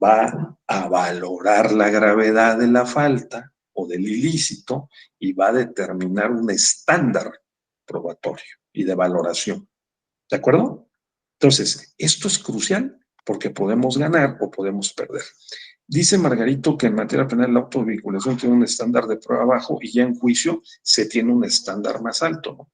va a valorar la gravedad de la falta o del ilícito y va a determinar un estándar probatorio y de valoración. ¿De acuerdo? Entonces, esto es crucial porque podemos ganar o podemos perder. Dice Margarito que en materia penal la autovinculación tiene un estándar de prueba bajo y ya en juicio se tiene un estándar más alto, ¿no?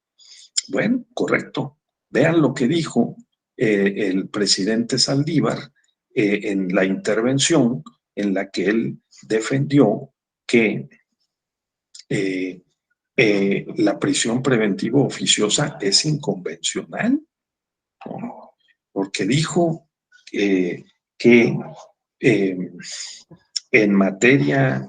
Bueno, correcto. Vean lo que dijo el presidente Saldívar en la intervención en la que él defendió que la prisión preventiva oficiosa es inconvencional, ¿no? Porque dijo que en materia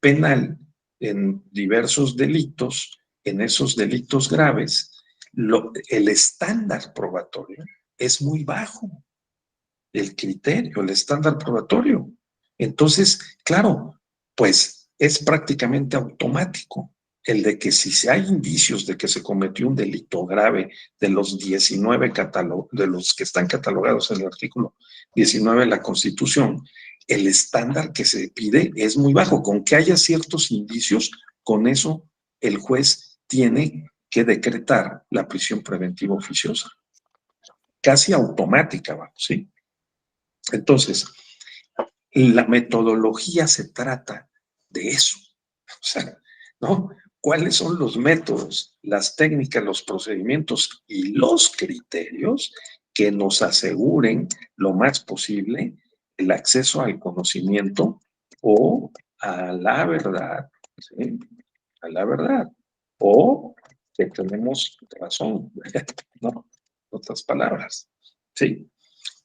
penal, en diversos delitos, en esos delitos graves, el estándar probatorio es muy bajo. El criterio, el estándar probatorio. Entonces, claro, pues es prácticamente automático el de que si hay indicios de que se cometió un delito grave de los 19 de los que están catalogados en el artículo 19 de la Constitución, el estándar que se pide es muy bajo. Con que haya ciertos indicios, con eso el juez tiene que decretar la prisión preventiva oficiosa. Casi automática, vamos, ¿sí? Entonces, la metodología se trata de eso. O sea, ¿no? ¿Cuáles son los métodos, las técnicas, los procedimientos y los criterios que nos aseguren lo más posible el acceso al conocimiento o a la verdad? ¿Sí? A la verdad. O que tenemos razón, ¿no? En otras palabras. ¿Sí?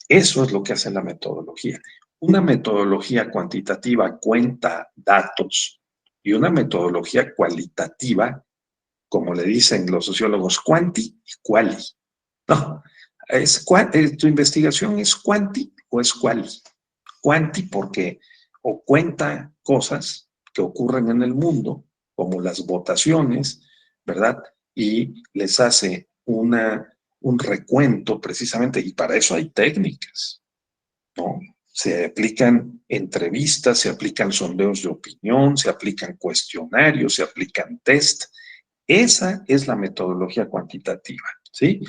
Eso es lo que hace la metodología. Una metodología cuantitativa cuenta datos y una metodología cualitativa, como le dicen los sociólogos, quanti y quali. No, tu investigación es quanti o es quali. Quanti porque o cuenta cosas que ocurren en el mundo, como las votaciones, ¿verdad? Y les hace un recuento precisamente, y para eso hay técnicas, ¿no? Se aplican entrevistas, se aplican sondeos de opinión, se aplican cuestionarios, se aplican test. Esa es la metodología cuantitativa, ¿sí?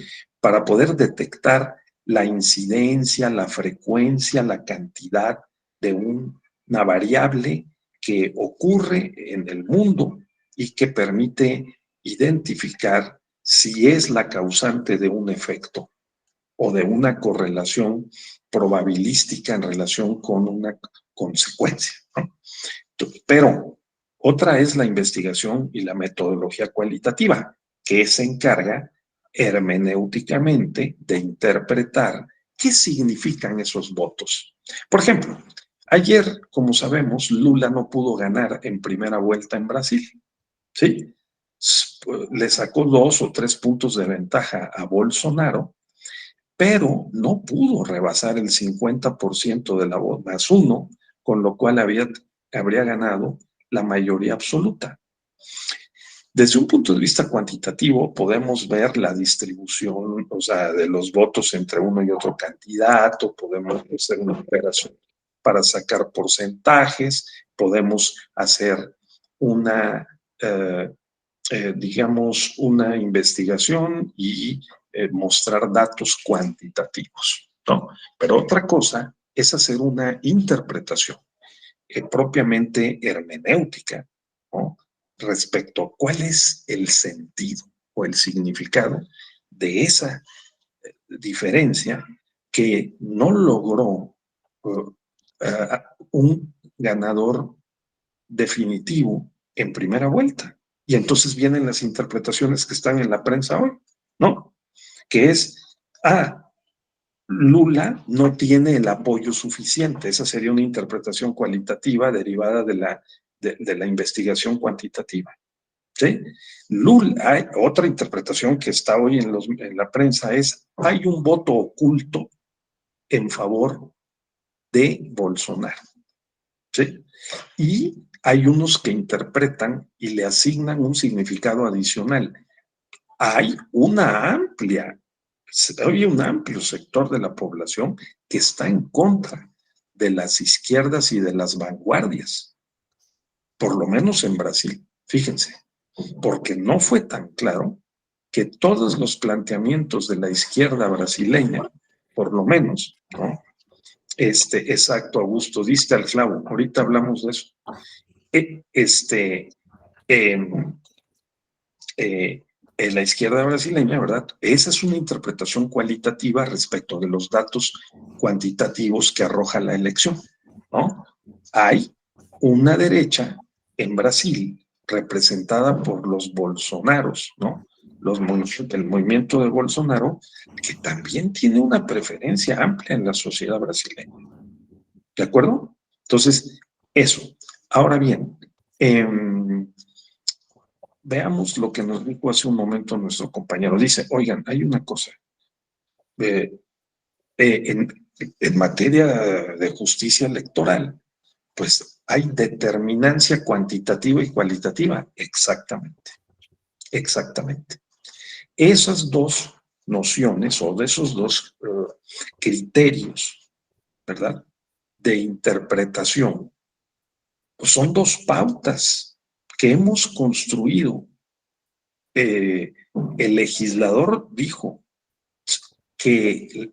Para poder detectar la incidencia, la frecuencia, la cantidad de una variable que ocurre en el mundo y que permite identificar si es la causante de un efecto o de una correlación probabilística en relación con una consecuencia, ¿no? Pero otra es la investigación y la metodología cualitativa, que se encarga hermenéuticamente de interpretar qué significan esos votos. Por ejemplo, ayer, como sabemos, Lula no pudo ganar en primera vuelta en Brasil, ¿sí? Le sacó 2 o 3 puntos de ventaja a Bolsonaro, pero no pudo rebasar el 50% de la voz más 1, con lo cual habría ganado la mayoría absoluta. Desde un punto de vista cuantitativo, podemos ver la distribución, o sea, de los votos entre uno y otro candidato, podemos hacer una operación para sacar porcentajes, podemos hacer una, digamos, una investigación y mostrar datos cuantitativos, ¿no? Pero otra cosa es hacer una interpretación propiamente hermenéutica, ¿no? Respecto a cuál es el sentido o el significado de esa diferencia que no logró un ganador definitivo en primera vuelta. Y entonces vienen las interpretaciones que están en la prensa hoy, ¿no? Que es, Lula no tiene el apoyo suficiente. Esa sería una interpretación cualitativa derivada de la investigación cuantitativa. ¿Sí? Lula, hay otra interpretación que está hoy en la prensa es, hay un voto oculto en favor de Bolsonaro. ¿Sí? Y hay unos que interpretan y le asignan un significado adicional. Hay un amplio sector de la población que está en contra de las izquierdas y de las vanguardias, por lo menos en Brasil, fíjense, porque no fue tan claro que todos los planteamientos de la izquierda brasileña, por lo menos, ¿no? Exacto, Augusto, diste al clavo, ahorita hablamos de eso. La izquierda brasileña, ¿verdad? Esa es una interpretación cualitativa respecto de los datos cuantitativos que arroja la elección, ¿no? Hay una derecha en Brasil representada por los Bolsonaros, ¿no? El movimiento de Bolsonaro, que también tiene una preferencia amplia en la sociedad brasileña. ¿De acuerdo? Entonces, eso. Ahora bien, veamos lo que nos dijo hace un momento nuestro compañero. Dice, oigan, hay una cosa. En materia de justicia electoral, pues hay determinancia cuantitativa y cualitativa. Exactamente. Exactamente. Esas dos nociones o de esos dos criterios, ¿verdad?, de interpretación, pues son dos pautas que hemos construido. El legislador dijo que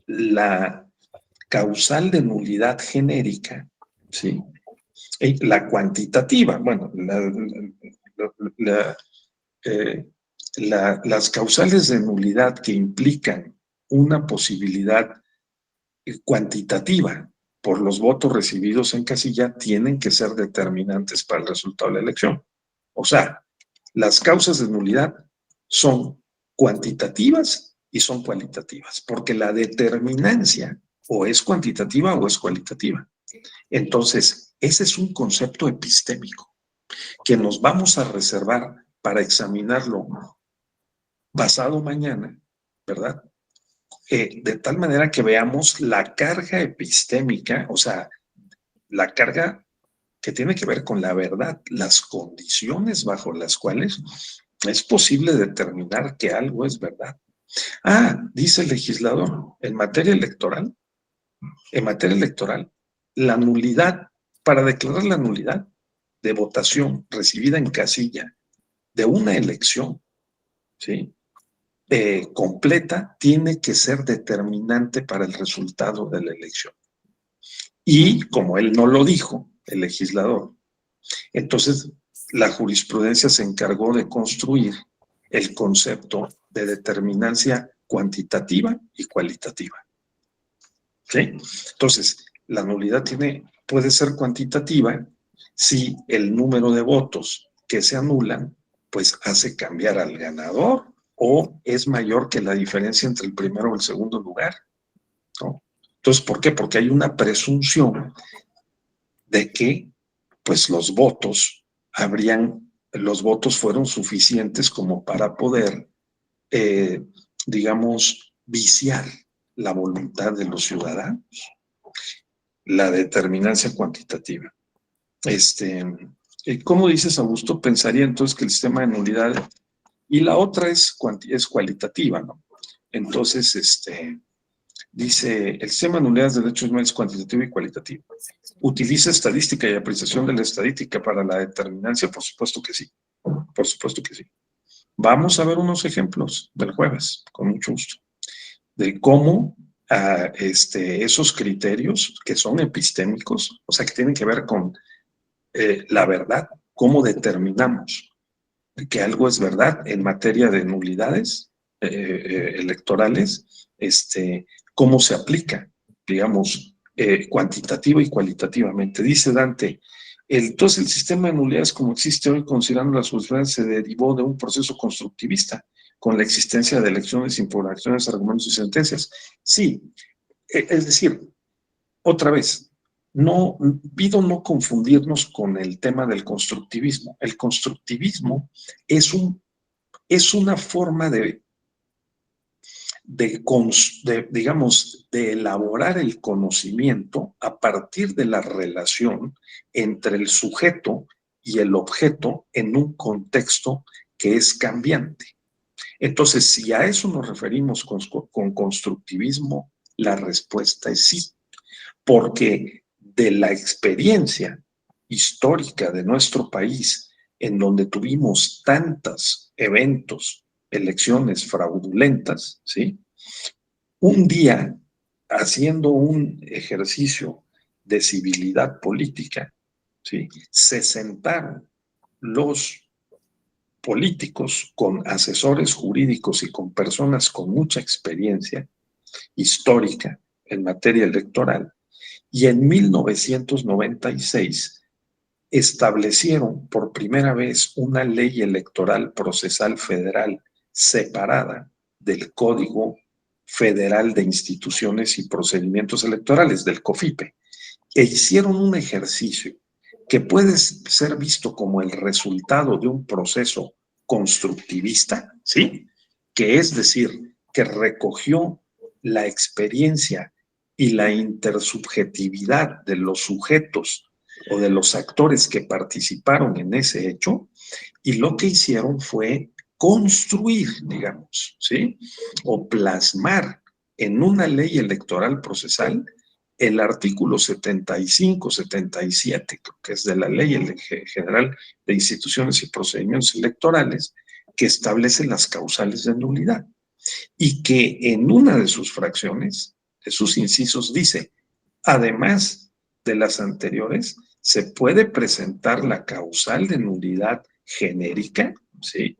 la causal de nulidad genérica, ¿sí?, la cuantitativa, bueno, las causales de nulidad que implican una posibilidad cuantitativa por los votos recibidos en casilla tienen que ser determinantes para el resultado de la elección. O sea, las causas de nulidad son cuantitativas y son cualitativas, porque la determinancia o es cuantitativa o es cualitativa. Entonces, ese es un concepto epistémico que nos vamos a reservar para examinarlo pasado mañana, ¿verdad? De tal manera que veamos la carga epistémica, o sea, la carga que tiene que ver con la verdad, las condiciones bajo las cuales es posible determinar que algo es verdad. Dice el legislador, en materia electoral, la nulidad, para declarar la nulidad de votación recibida en casilla de una elección, ¿sí?, completa, tiene que ser determinante para el resultado de la elección. Y como él no lo dijo, el legislador, entonces la jurisprudencia se encargó de construir el concepto de determinancia cuantitativa y cualitativa. ¿Sí? Entonces, la nulidad puede ser cuantitativa si el número de votos que se anulan pues hace cambiar al ganador o es mayor que la diferencia entre el primero o el segundo lugar, ¿no? Entonces, ¿por qué? Porque hay una presunción de que pues los votos fueron suficientes como para poder, digamos, viciar la voluntad de los ciudadanos. La determinancia cuantitativa. ¿Cómo dices, Augusto? Pensaría entonces que el sistema de nulidad y la otra es cualitativa, ¿no? Entonces, Dice, el sistema de nulidades de derechos humanos es cuantitativo y cualitativo. ¿Utiliza estadística y apreciación de la estadística para la determinancia? Por supuesto que sí. Por supuesto que sí. Vamos a ver unos ejemplos del jueves, con mucho gusto, de cómo esos criterios que son epistémicos, o sea, que tienen que ver con la verdad, cómo determinamos que algo es verdad en materia de nulidades electorales, cómo se aplica, digamos, cuantitativa y cualitativamente. Dice Dante, entonces el sistema de nulidades como existe hoy, considerando las jurisprudencia, se derivó de un proceso constructivista, con la existencia de elecciones, impugnaciones, argumentos y sentencias. Sí, es decir, otra vez, no pido no confundirnos con el tema del constructivismo. El constructivismo es una forma digamos, de elaborar el conocimiento a partir de la relación entre el sujeto y el objeto en un contexto que es cambiante. Entonces, si a eso nos referimos con constructivismo, la respuesta es sí, porque de la experiencia histórica de nuestro país, en donde tuvimos tantos eventos, elecciones fraudulentas, ¿sí? Un día, haciendo un ejercicio de civilidad política, ¿sí? Se sentaron los políticos con asesores jurídicos y con personas con mucha experiencia histórica en materia electoral, y en 1996 establecieron por primera vez una ley electoral procesal federal separada del Código Federal de Instituciones y Procedimientos Electorales, del COFIPE, e hicieron un ejercicio que puede ser visto como el resultado de un proceso constructivista, ¿sí? Que es decir, que recogió la experiencia y la intersubjetividad de los sujetos o de los actores que participaron en ese hecho, y lo que hicieron fue construir, digamos, ¿sí? O plasmar en una ley electoral procesal el artículo 75, 77, que es de la Ley General de Instituciones y Procedimientos Electorales, que establece las causales de nulidad y que en una de sus fracciones, de sus incisos, dice, además de las anteriores, se puede presentar la causal de nulidad genérica, ¿sí?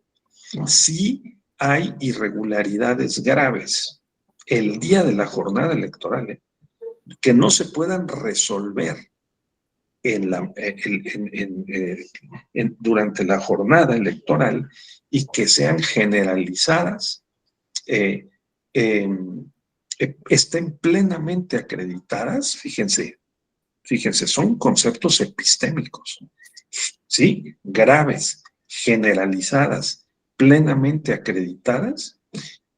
Si hay irregularidades graves el día de la jornada electoral, que no se puedan resolver durante la jornada electoral y que sean generalizadas, estén plenamente acreditadas, fíjense, son conceptos epistémicos, ¿sí? Graves, generalizadas, plenamente acreditadas,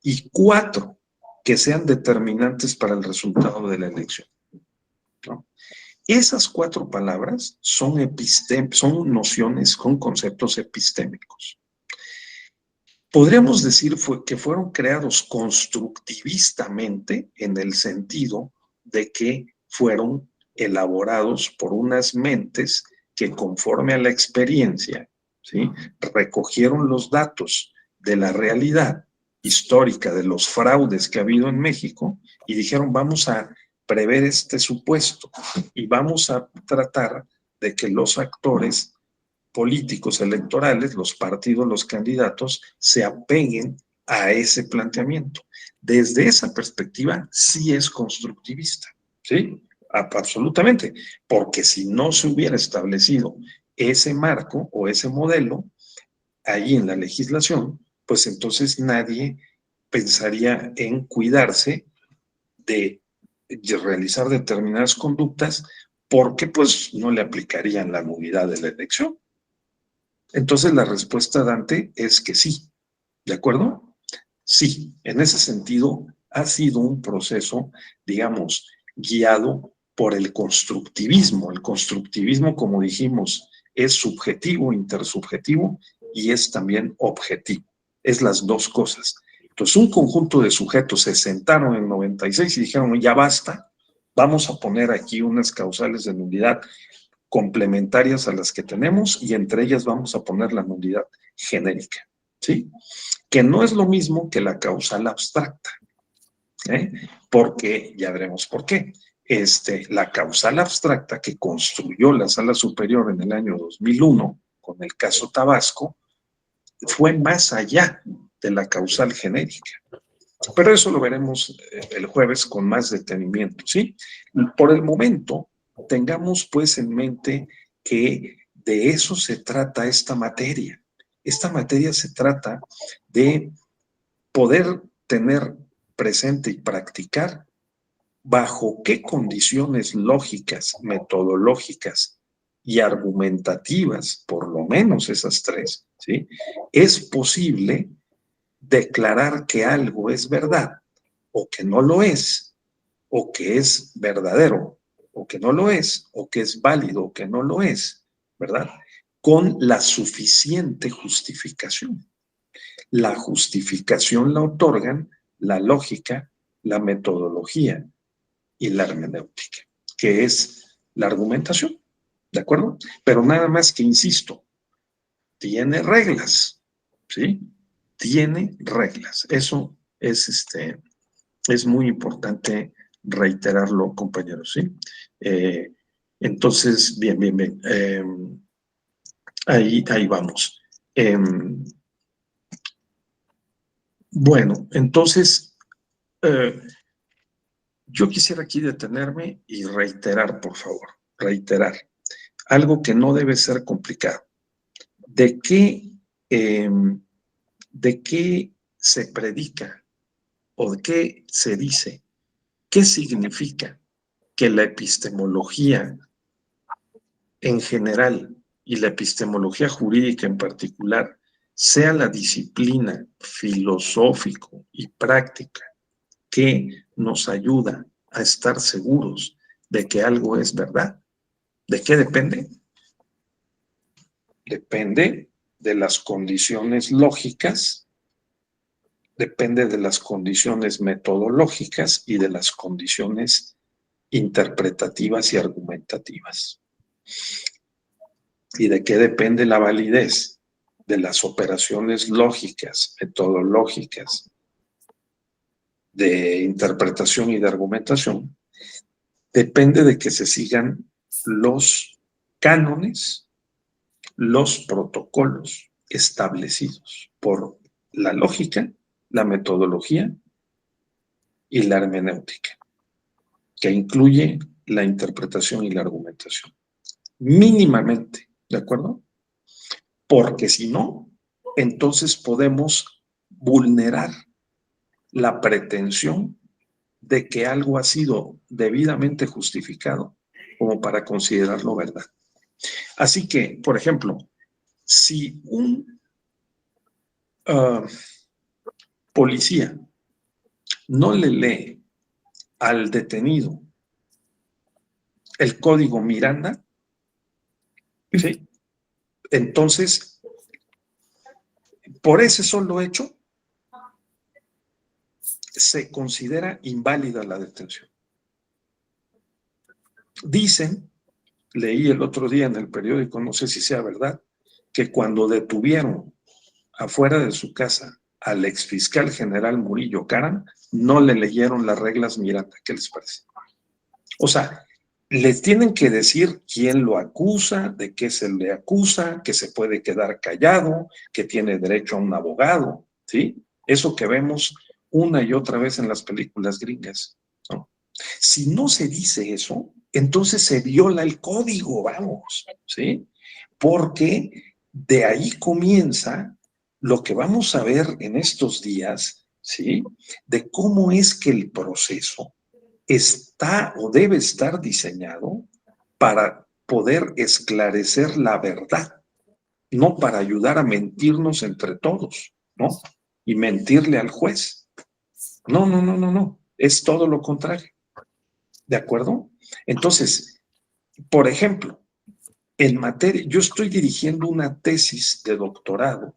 y 4, que sean determinantes para el resultado de la elección, ¿no? Esas 4 palabras son nociones, son conceptos epistémicos. Podríamos decir que fueron creados constructivistamente en el sentido de que fueron elaborados por unas mentes que, conforme a la experiencia, ¿sí?, recogieron los datos de la realidad histórica de los fraudes que ha habido en México y dijeron, vamos a prever este supuesto y vamos a tratar de que los actores políticos electorales, los partidos, los candidatos, se apeguen a ese planteamiento. Desde esa perspectiva, sí es constructivista, ¿sí? Absolutamente, porque si no se hubiera establecido ese marco o ese modelo ahí en la legislación, pues entonces nadie pensaría en cuidarse de realizar determinadas conductas porque pues no le aplicarían la nulidad de la elección. Entonces la respuesta, Dante, es que sí, ¿de acuerdo? Sí, en ese sentido ha sido un proceso, digamos, guiado por el constructivismo. El constructivismo, como dijimos, es subjetivo, intersubjetivo y es también objetivo. Es las dos cosas. Entonces, un conjunto de sujetos se sentaron en 96 y dijeron, ya basta, vamos a poner aquí unas causales de nulidad complementarias a las que tenemos y entre ellas vamos a poner la nulidad genérica, ¿sí? Que no es lo mismo que la causal abstracta, ¿eh? Porque, ya veremos por qué. La causal abstracta que construyó la Sala Superior en el año 2001, con el caso Tabasco, fue más allá de la causal genérica. Pero eso lo veremos el jueves con más detenimiento, ¿sí? Por el momento, tengamos pues en mente que de eso se trata esta materia. Esta materia se trata de poder tener presente y practicar bajo qué condiciones lógicas, metodológicas y argumentativas, por lo menos esas tres, ¿sí? Es posible declarar que algo es verdad o que no lo es, o que es verdadero o que no lo es, o que es válido o que no lo es, ¿verdad? Con la suficiente justificación. La justificación la otorgan la lógica, la metodología y la hermenéutica, que es la argumentación, ¿de acuerdo? Pero nada más que, insisto, tiene reglas, ¿sí? Tiene reglas. Eso es muy importante reiterarlo, compañeros, ¿sí? Entonces, bien. Ahí vamos. Bueno, entonces, yo quisiera aquí detenerme y reiterar, por favor, reiterar algo que no debe ser complicado. ¿De qué se predica o de qué se dice? ¿Qué significa que la epistemología en general y la epistemología jurídica en particular sea la disciplina filosófico y práctica que nos ayuda a estar seguros de que algo es verdad? ¿De qué depende? Depende de las condiciones lógicas, depende de las condiciones metodológicas y de las condiciones interpretativas y argumentativas. ¿Y de qué depende la validez? De las operaciones lógicas, metodológicas, de interpretación y de argumentación. Depende de que se sigan los cánones, los protocolos establecidos por la lógica, la metodología y la hermenéutica, que incluye la interpretación y la argumentación. Mínimamente, ¿de acuerdo? Porque si no, entonces podemos vulnerar la pretensión de que algo ha sido debidamente justificado como para considerarlo verdad. Así que, por ejemplo, si un policía no le lee al detenido el código Miranda, ¿sí? Entonces, por ese solo hecho, se considera inválida la detención. Dicen, leí el otro día en el periódico, no sé si sea verdad, que cuando detuvieron afuera de su casa al exfiscal general Murillo Karam, no le leyeron las reglas Miranda. ¿Qué les parece? O sea, les tienen que decir quién lo acusa, de qué se le acusa, que se puede quedar callado, que tiene derecho a un abogado, ¿sí? Eso que vemos una y otra vez en las películas gringas, ¿no? Si no se dice eso, entonces se viola el código, vamos, ¿sí? Porque de ahí comienza lo que vamos a ver en estos días, ¿sí? De cómo es que el proceso está o debe estar diseñado para poder esclarecer la verdad, no para ayudar a mentirnos entre todos, ¿no? Y mentirle al juez. No. Es todo lo contrario. ¿De acuerdo? Entonces, por ejemplo, en materia, yo estoy dirigiendo una tesis de doctorado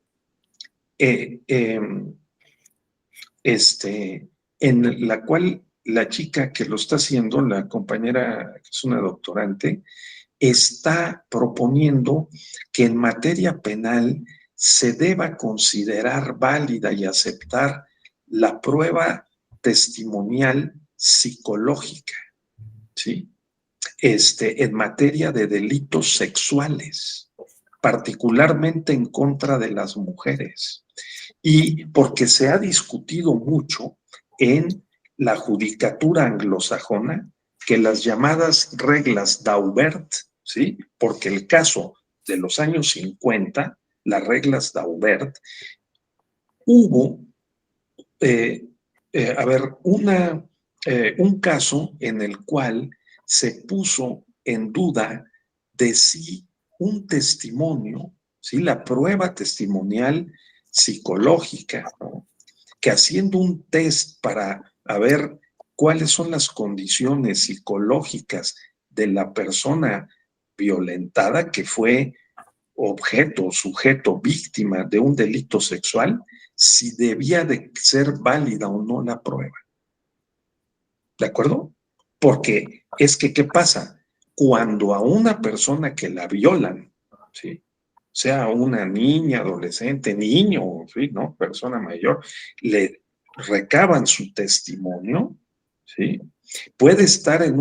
en la cual la chica que lo está haciendo, la compañera que es una doctorante, está proponiendo que en materia penal se deba considerar válida y aceptar la prueba testimonial psicológica, ¿sí? En materia de delitos sexuales, particularmente en contra de las mujeres. Y porque se ha discutido mucho en la judicatura anglosajona que las llamadas reglas Daubert, ¿sí? Porque el caso de los años 50, las reglas Daubert, hubo, un caso en el cual se puso en duda de si un testimonio, ¿sí? La prueba testimonial psicológica, ¿no? Que haciendo un test para ver cuáles son las condiciones psicológicas de la persona violentada que fue objeto, sujeto, víctima de un delito sexual, si debía de ser válida o no la prueba. ¿De acuerdo? Porque es que, ¿qué pasa? Cuando a una persona que la violan, ¿sí? Sea una niña, adolescente, niño, ¿sí? ¿No? Persona mayor, le recaban su testimonio, ¿sí? Puede estar en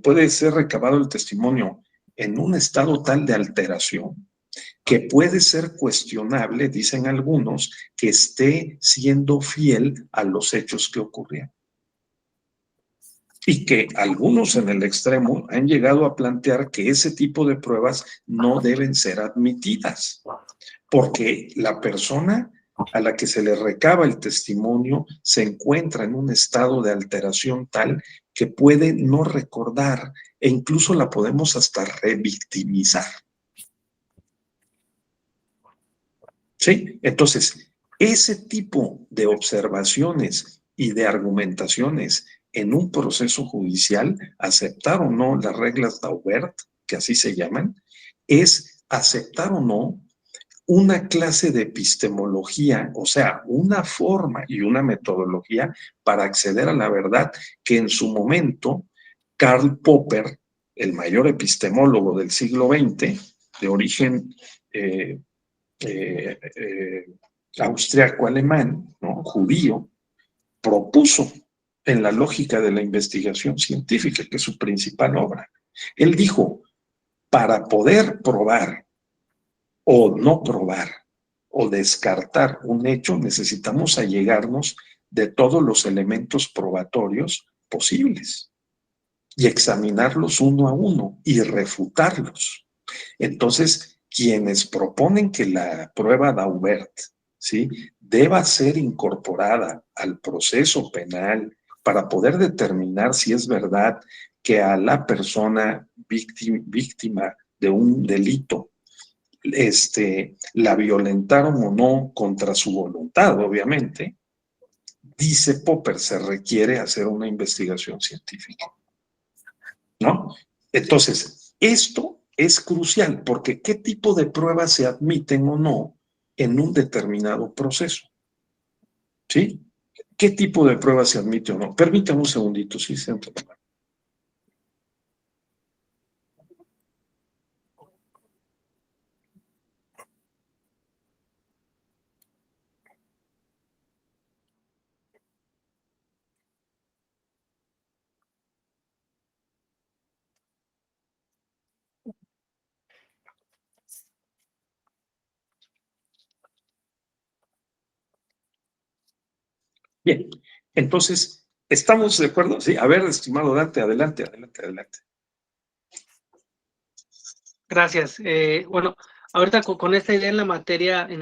puede ser recabado el testimonio en un estado tal de alteración que puede ser cuestionable, dicen algunos, que esté siendo fiel a los hechos que ocurrieron. Y que algunos en el extremo han llegado a plantear que ese tipo de pruebas no deben ser admitidas, porque la persona a la que se le recaba el testimonio se encuentra en un estado de alteración tal que puede no recordar e incluso la podemos hasta revictimizar. ¿Sí? Entonces, ese tipo de observaciones y de argumentaciones en un proceso judicial, aceptar o no las reglas Daubert, que así se llaman, es aceptar o no una clase de epistemología, o sea, una forma y una metodología para acceder a la verdad que en su momento Karl Popper, el mayor epistemólogo del siglo XX, de origen austriaco-alemán, ¿no? Judío, propuso en la lógica de la investigación científica, que es su principal obra. Él dijo, para poder probar o no probar o descartar un hecho, necesitamos allegarnos de todos los elementos probatorios posibles y examinarlos uno a uno y refutarlos. Entonces, quienes proponen que la prueba Daubert, ¿sí?, deba ser incorporada al proceso penal para poder determinar si es verdad que a la persona víctima de un delito la violentaron o no contra su voluntad, obviamente, dice Popper, se requiere hacer una investigación científica, ¿no? Entonces, esto es crucial, porque ¿qué tipo de pruebas se admiten o no en un determinado proceso? ¿Sí? ¿Qué tipo de pruebas se admite o no? Permítame un segundito, sí, centro. Bien, entonces, ¿estamos de acuerdo? Sí, a ver, estimado Dante, adelante. Gracias. Bueno, ahorita con esta idea en la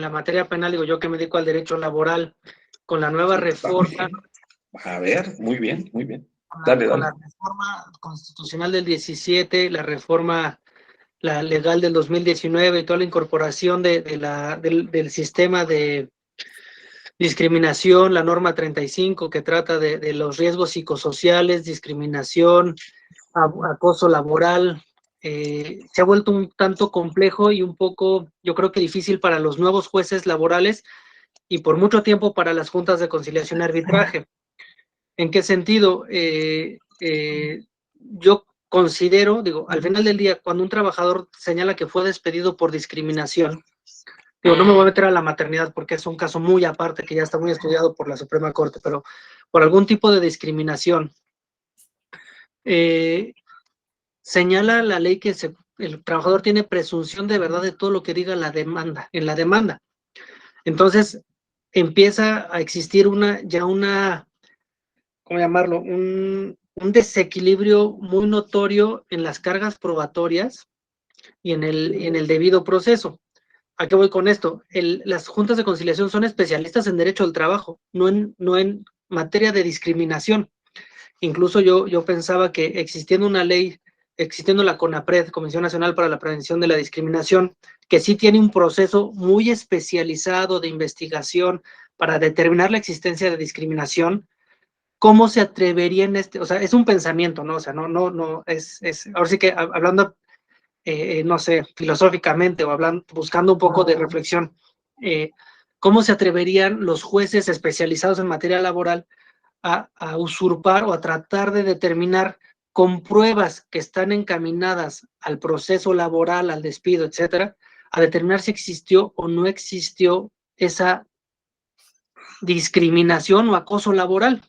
materia penal, digo yo que me dedico al derecho laboral, con la nueva reforma. A ver, muy bien. Dale. Con la reforma constitucional del 17, la reforma la legal del 2019 y toda la incorporación del sistema de discriminación, la norma 35 que trata de los riesgos psicosociales, discriminación, acoso laboral, se ha vuelto un tanto complejo y un poco, yo creo que difícil para los nuevos jueces laborales y por mucho tiempo para las juntas de conciliación y arbitraje. ¿En qué sentido? Yo considero, digo, al final del día, cuando un trabajador señala que fue despedido por discriminación, digo, no me voy a meter a la maternidad porque es un caso muy aparte que ya está muy estudiado por la Suprema Corte, pero por algún tipo de discriminación, señala la ley que el trabajador tiene presunción de verdad de todo lo que diga la demanda, en la demanda. Entonces, empieza a existir ¿cómo llamarlo? Un desequilibrio muy notorio en las cargas probatorias y en el debido proceso. ¿A qué voy con esto? Las juntas de conciliación son especialistas en derecho del trabajo, no en materia de discriminación. Incluso yo pensaba que existiendo una ley, existiendo la CONAPRED, Comisión Nacional para la Prevención de la Discriminación, que sí tiene un proceso muy especializado de investigación para determinar la existencia de discriminación, ¿cómo se atrevería en o sea, es un pensamiento, ¿no? O sea, no, ahora sí que hablando, no sé, filosóficamente o buscando un poco de reflexión, ¿cómo se atreverían los jueces especializados en materia laboral a usurpar o a tratar de determinar con pruebas que están encaminadas al proceso laboral, al despido, etcétera, a determinar si existió o no existió esa discriminación o acoso laboral?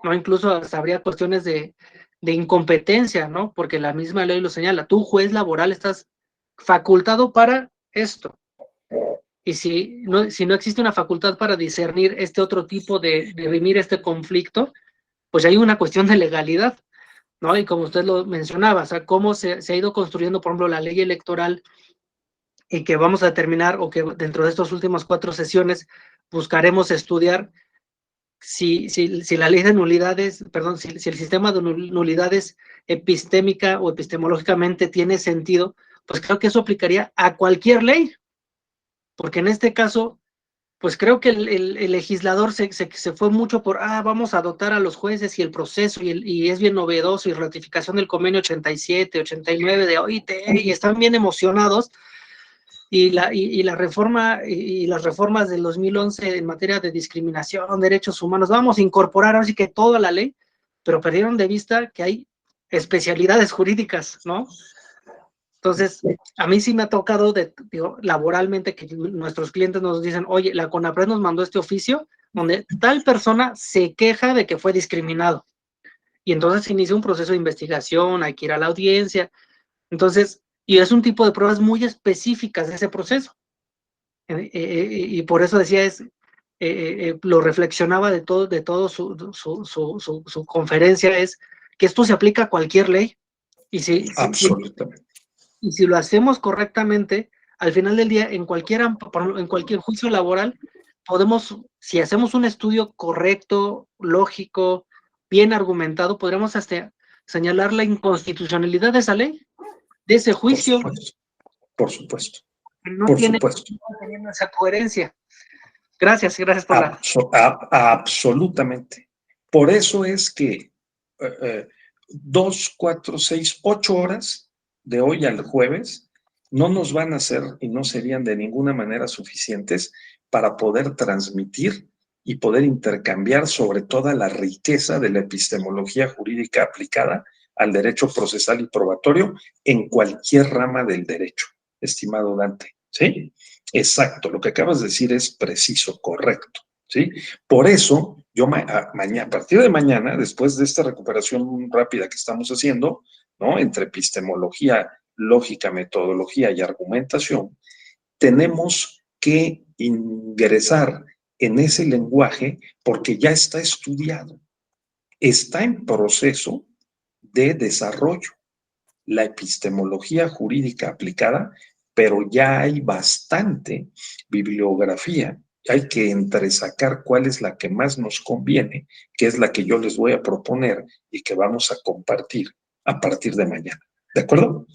¿No? Incluso hasta habría cuestiones de incompetencia, ¿no? Porque la misma ley lo señala. Tú, juez laboral, estás facultado para esto. Y si no existe una facultad para discernir este otro tipo de dirimir este conflicto, pues hay una cuestión de legalidad, ¿no? Y como usted lo mencionaba, o sea, cómo se ha ido construyendo, por ejemplo, la ley electoral, y que vamos a determinar, o que dentro de estas últimas 4 sesiones buscaremos estudiar si la ley de nulidades, perdón, si el sistema de nulidades epistémica o epistemológicamente tiene sentido, pues creo que eso aplicaría a cualquier ley, porque en este caso, pues creo que el legislador se fue mucho por, vamos a dotar a los jueces y el proceso, y es bien novedoso, y ratificación del convenio 87, 89 de OIT, y están bien emocionados, y la reforma y las reformas del 2011 en materia de discriminación, derechos humanos, vamos a incorporar así que toda la ley, pero perdieron de vista que hay especialidades jurídicas, ¿no? Entonces, a mí sí me ha tocado, digo, laboralmente, que nuestros clientes nos dicen, oye, la CONAPRED nos mandó este oficio donde tal persona se queja de que fue discriminado. Y entonces se inicia un proceso de investigación, hay que ir a la audiencia. Entonces, y es un tipo de pruebas muy específicas de ese proceso. Y por eso decía, lo reflexionaba de todo su conferencia, es que esto se aplica a cualquier ley. Absolutamente. Y si lo hacemos correctamente, al final del día, en cualquier juicio laboral, podemos, si hacemos un estudio correcto, lógico, bien argumentado, podríamos hasta señalar la inconstitucionalidad de esa ley, de ese juicio. Por supuesto. No Por tiene supuesto. esa coherencia. Gracias por la... Absolutamente. Por eso es que 2, 4, 6, 8 horas de hoy al jueves no nos van a ser y no serían de ninguna manera suficientes para poder transmitir y poder intercambiar sobre toda la riqueza de la epistemología jurídica aplicada al derecho procesal y probatorio en cualquier rama del derecho, estimado Dante. ¿Sí? Exacto, lo que acabas de decir es preciso, correcto. ¿Sí? Por eso, yo a partir de mañana, después de esta recuperación rápida que estamos haciendo, ¿no? Entre epistemología, lógica, metodología y argumentación, tenemos que ingresar en ese lenguaje porque ya está estudiado, está en proceso de desarrollo. La epistemología jurídica aplicada, pero ya hay bastante bibliografía. Hay que entresacar cuál es la que más nos conviene, que es la que yo les voy a proponer y que vamos a compartir a partir de mañana. ¿De acuerdo?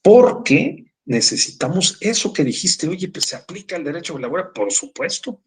Porque necesitamos eso que dijiste, oye, pues se aplica el derecho laboral, por supuesto.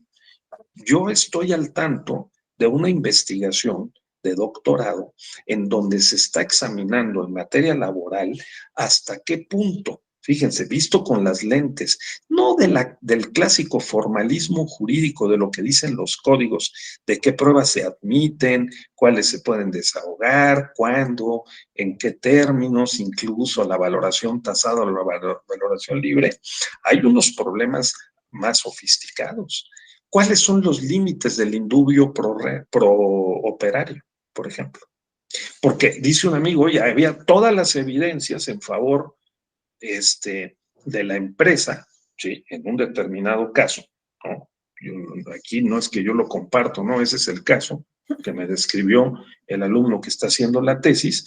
Yo estoy al tanto de una investigación de doctorado en donde se está examinando en materia laboral hasta qué punto fíjense, visto con las lentes, no del clásico formalismo jurídico de lo que dicen los códigos, de qué pruebas se admiten, cuáles se pueden desahogar, cuándo, en qué términos, incluso la valoración tasada o la valoración libre. Hay unos problemas más sofisticados. ¿Cuáles son los límites del indubio pro operario, por ejemplo? Porque dice un amigo, oye, había todas las evidencias en favor de la empresa, ¿sí? En un determinado caso, ¿no? Aquí no es que yo lo comparto, no, ese es el caso que me describió el alumno que está haciendo la tesis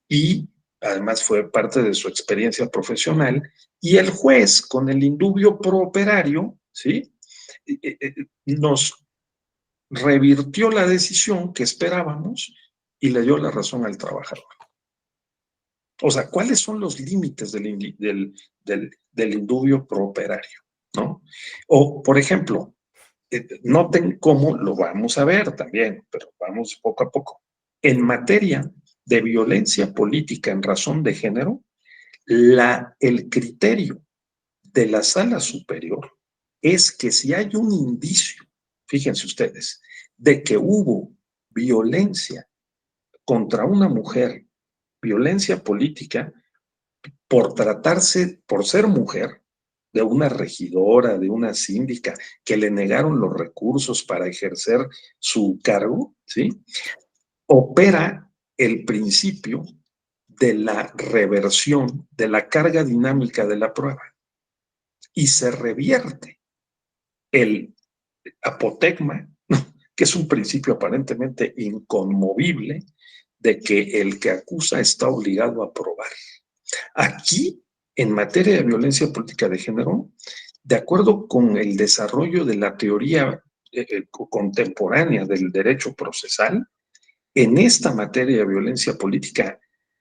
y además fue parte de su experiencia profesional, y el juez con el indubio pro operario, ¿sí? Nos revirtió la decisión que esperábamos y le dio la razón al trabajador. O sea, ¿cuáles son los límites del indubio pro operario? ¿No? O, por ejemplo, noten cómo lo vamos a ver también, pero vamos poco a poco. En materia de violencia política en razón de género, el criterio de la sala superior es que si hay un indicio, fíjense ustedes, de que hubo violencia contra una mujer, violencia política, por ser mujer, de una regidora, de una síndica, que le negaron los recursos para ejercer su cargo, ¿sí? Opera el principio de la reversión de la carga dinámica de la prueba y se revierte el apotegma, que es un principio aparentemente inconmovible, de que el que acusa está obligado a probar. Aquí, en materia de violencia política de género, de acuerdo con el desarrollo de la teoría contemporánea del derecho procesal, en esta materia de violencia política,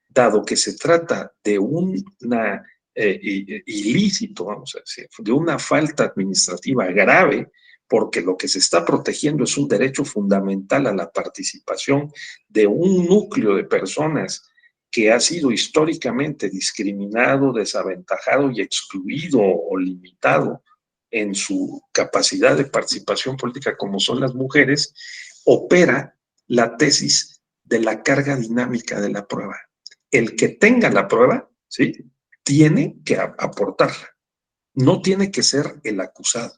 dado que se trata de una ilícito, vamos a decir, de una falta administrativa grave, porque lo que se está protegiendo es un derecho fundamental a la participación de un núcleo de personas que ha sido históricamente discriminado, desaventajado y excluido o limitado en su capacidad de participación política, como son las mujeres, opera la tesis de la carga dinámica de la prueba. El que tenga la prueba, ¿sí?, tiene que aportarla. No tiene que ser el acusador,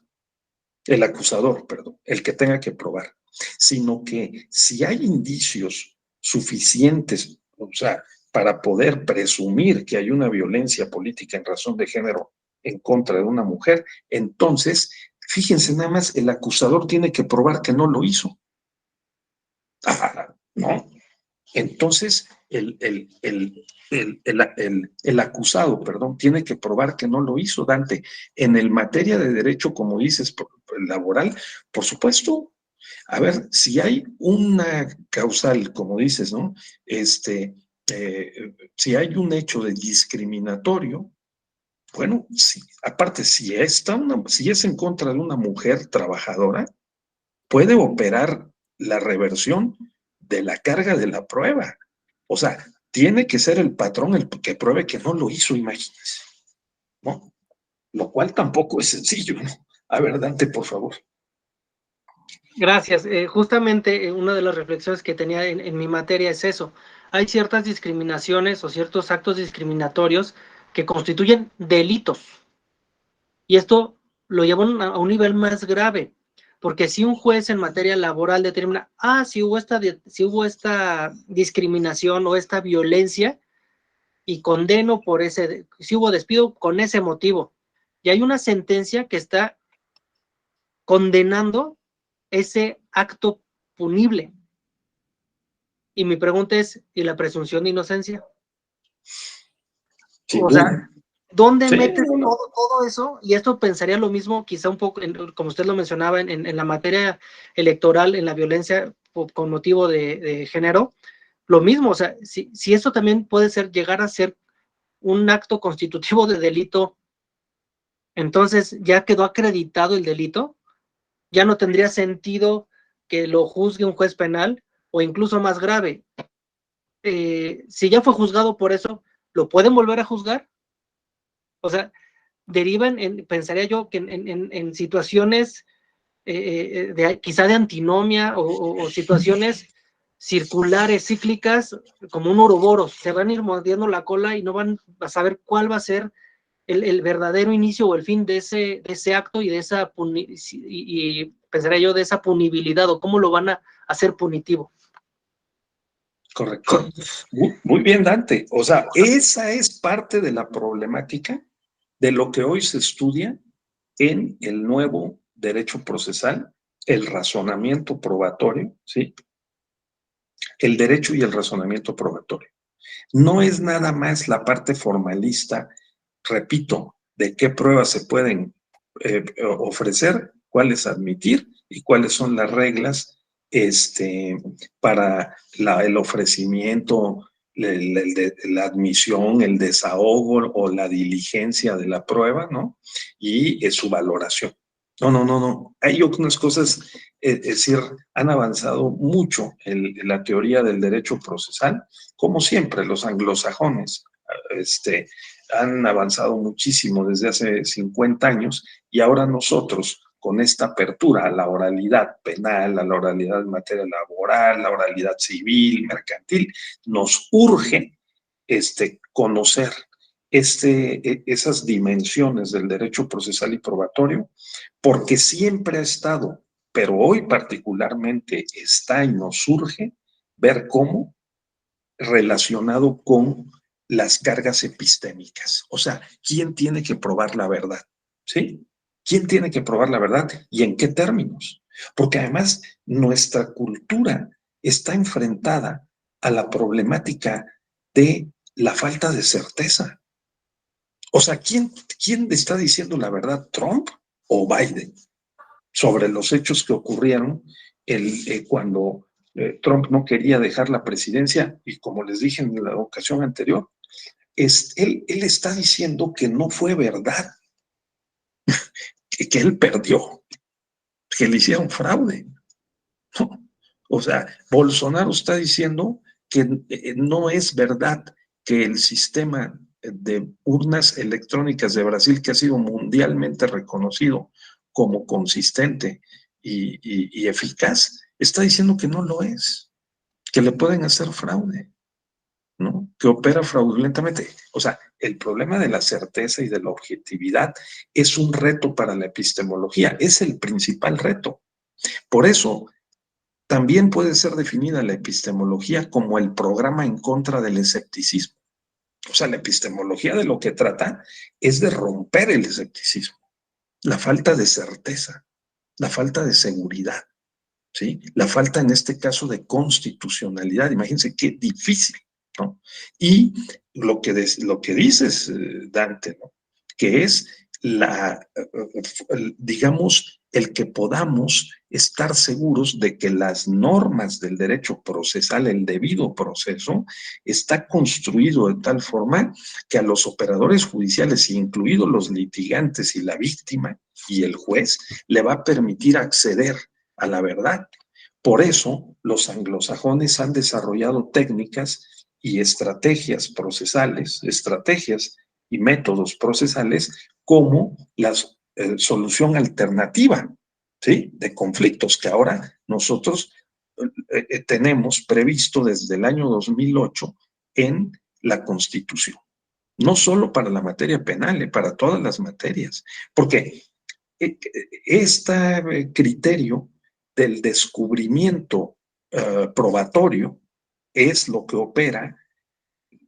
el que tenga que probar, sino que si hay indicios suficientes, o sea, para poder presumir que hay una violencia política en razón de género en contra de una mujer, entonces, fíjense nada más, el acusador tiene que probar que no lo hizo. ¿No? Entonces, el acusado, tiene que probar que no lo hizo, Dante. En el materia de derecho, como dices, laboral, por supuesto. A ver, si hay una causal, como dices, ¿no? Si hay un hecho de discriminatorio, bueno, sí, aparte, si es en contra de una mujer trabajadora, puede operar la reversión de la carga de la prueba. O sea, tiene que ser el patrón el que pruebe que no lo hizo, imagínense, ¿no? Lo cual tampoco es sencillo, ¿no? A ver, Dante, por favor. Gracias. Justamente una de las reflexiones que tenía en mi materia es eso. Hay ciertas discriminaciones o ciertos actos discriminatorios que constituyen delitos. Y esto lo lleva a un nivel más grave, porque si un juez en materia laboral determina, si hubo esta discriminación o esta violencia y condeno si hubo despido con ese motivo, y hay una sentencia que está condenando ese acto punible. Y mi pregunta es, ¿y la presunción de inocencia? Sí, o sea, ¿dónde metes bueno, todo eso? Y esto pensaría lo mismo, quizá un poco, como usted lo mencionaba, en la materia electoral, en la violencia con motivo de género, lo mismo, o sea, si eso también puede llegar a ser un acto constitutivo de delito, entonces ya quedó acreditado el delito, ya no tendría sentido que lo juzgue un juez penal, o incluso más grave, si ya fue juzgado por eso, ¿lo pueden volver a juzgar? O sea, derivan, pensaría yo, que en situaciones quizá de antinomia o situaciones circulares, cíclicas, como un ouroboros, se van a ir mordiendo la cola y no van a saber cuál va a ser el verdadero inicio o el fin de ese acto y de esa y pensaría yo de esa punibilidad o cómo lo van a hacer punitivo. Correcto. Muy bien, Dante. O sea, esa es parte de la problemática de lo que hoy se estudia en el nuevo derecho procesal, el razonamiento probatorio, ¿sí? El derecho y el razonamiento probatorio. No es nada más la parte formalista, repito, de qué pruebas se pueden ofrecer, cuáles admitir y cuáles son las reglas para el ofrecimiento, la admisión, el desahogo o la diligencia de la prueba, ¿no? Y su valoración. No. Hay unas cosas, es decir, han avanzado mucho en la teoría del derecho procesal, como siempre los anglosajones han avanzado muchísimo desde hace 50 años y ahora nosotros, con esta apertura a la oralidad penal, a la oralidad en materia laboral, la oralidad civil, mercantil, nos urge conocer esas dimensiones del derecho procesal y probatorio, porque siempre ha estado, pero hoy particularmente está y nos surge ver cómo relacionado con las cargas epistémicas. O sea, ¿quién tiene que probar la verdad? ¿Sí? ¿Quién tiene que probar la verdad y en qué términos? Porque además nuestra cultura está enfrentada a la problemática de la falta de certeza. O sea, ¿quién está diciendo la verdad, Trump o Biden, sobre los hechos que ocurrieron cuando Trump no quería dejar la presidencia? Y como les dije en la ocasión anterior, él está diciendo que no fue verdad, que él perdió, que le hicieron fraude. ¿No? O sea, Bolsonaro está diciendo que no es verdad que el sistema de urnas electrónicas de Brasil, que ha sido mundialmente reconocido como consistente y eficaz, está diciendo que no lo es, que le pueden hacer fraude, ¿no? Que opera fraudulentamente. O sea, el problema de la certeza y de la objetividad es un reto para la epistemología, es el principal reto. Por eso, también puede ser definida la epistemología como el programa en contra del escepticismo. O sea, la epistemología de lo que trata es de romper el escepticismo, la falta de certeza, la falta de seguridad, ¿sí? La falta, en este caso, de constitucionalidad. Imagínense qué difícil, ¿no? Y lo que dices, Dante, ¿no? Que es digamos, el que podamos estar seguros de que las normas del derecho procesal, el debido proceso, está construido de tal forma que a los operadores judiciales, incluidos los litigantes y la víctima y el juez, le va a permitir acceder a la verdad. Por eso, los anglosajones han desarrollado técnicas y estrategias procesales, estrategias y métodos procesales como la solución alternativa, ¿sí? De conflictos que ahora nosotros tenemos previsto desde el año 2008 en la Constitución. No solo para la materia penal, para todas las materias. Porque este criterio del descubrimiento probatorio es lo que opera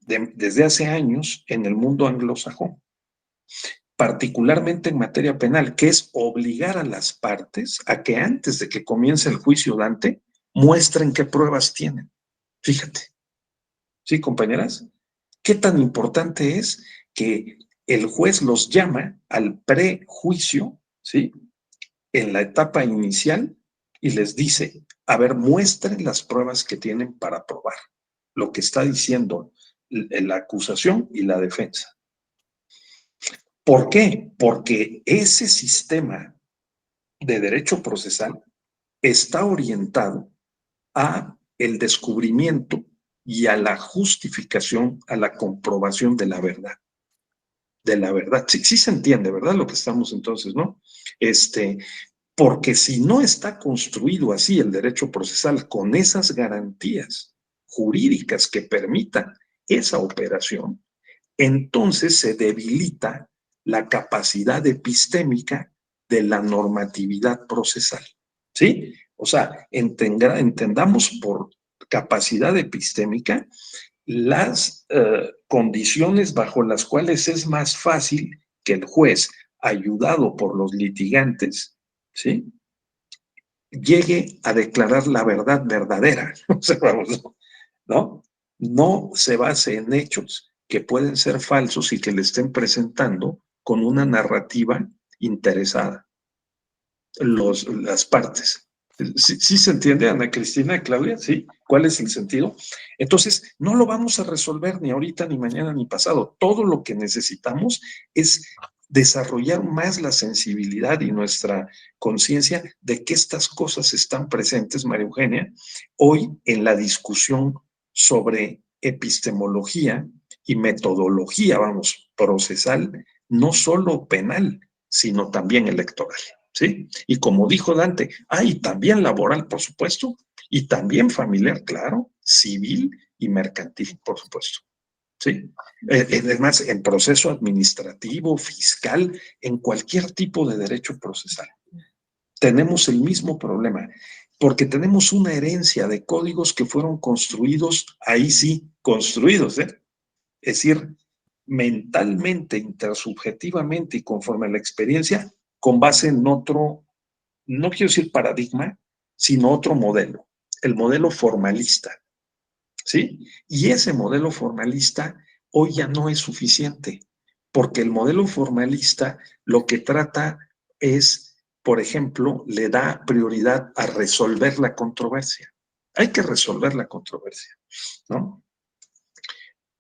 desde hace años en el mundo anglosajón, particularmente en materia penal, que es obligar a las partes a que antes de que comience el juicio, Dante, muestren qué pruebas tienen. Fíjate. ¿Sí, compañeras? ¿Qué tan importante es que el juez los llama al prejuicio, ¿sí? En la etapa inicial y les dice, a ver, muestren las pruebas que tienen para probar lo que está diciendo la acusación y la defensa. ¿Por qué? Porque ese sistema de derecho procesal está orientado a el descubrimiento y a la justificación, a la comprobación de la verdad. de la verdad. Sí, sí se entiende, ¿verdad? Lo que estamos entonces, ¿no? Porque si no está construido así el derecho procesal con esas garantías jurídicas que permitan esa operación, entonces se debilita la capacidad epistémica de la normatividad procesal. ¿Sí? O sea, entendamos por capacidad epistémica las condiciones bajo las cuales es más fácil que el juez, ayudado por los litigantes, ¿sí?, llegue a declarar la verdad verdadera. O sea, vamos, ¿no? No se base en hechos que pueden ser falsos y que le estén presentando con una narrativa interesada las partes. ¿Sí se entiende, Ana Cristina, Claudia? ¿Sí? ¿Cuál es el sentido? Entonces, no lo vamos a resolver ni ahorita, ni mañana, ni pasado. Todo lo que necesitamos es desarrollar más la sensibilidad y nuestra conciencia de que estas cosas están presentes, María Eugenia, hoy en la discusión sobre epistemología y metodología, vamos, procesal, no solo penal, sino también electoral. ¿Sí? Y como dijo Dante, y también laboral, por supuesto, y también familiar, claro, civil y mercantil, por supuesto. ¿Sí? Además, en proceso administrativo, fiscal, en cualquier tipo de derecho procesal. Tenemos el mismo problema, porque tenemos una herencia de códigos que fueron construidos, ahí sí, construidos, es decir, mentalmente, intersubjetivamente y conforme a la experiencia, con base en otro, no quiero decir paradigma, sino otro modelo, el modelo formalista, ¿sí? Y ese modelo formalista hoy ya no es suficiente, porque el modelo formalista lo que trata es, por ejemplo, le da prioridad a resolver la controversia. Hay que resolver la controversia, ¿no?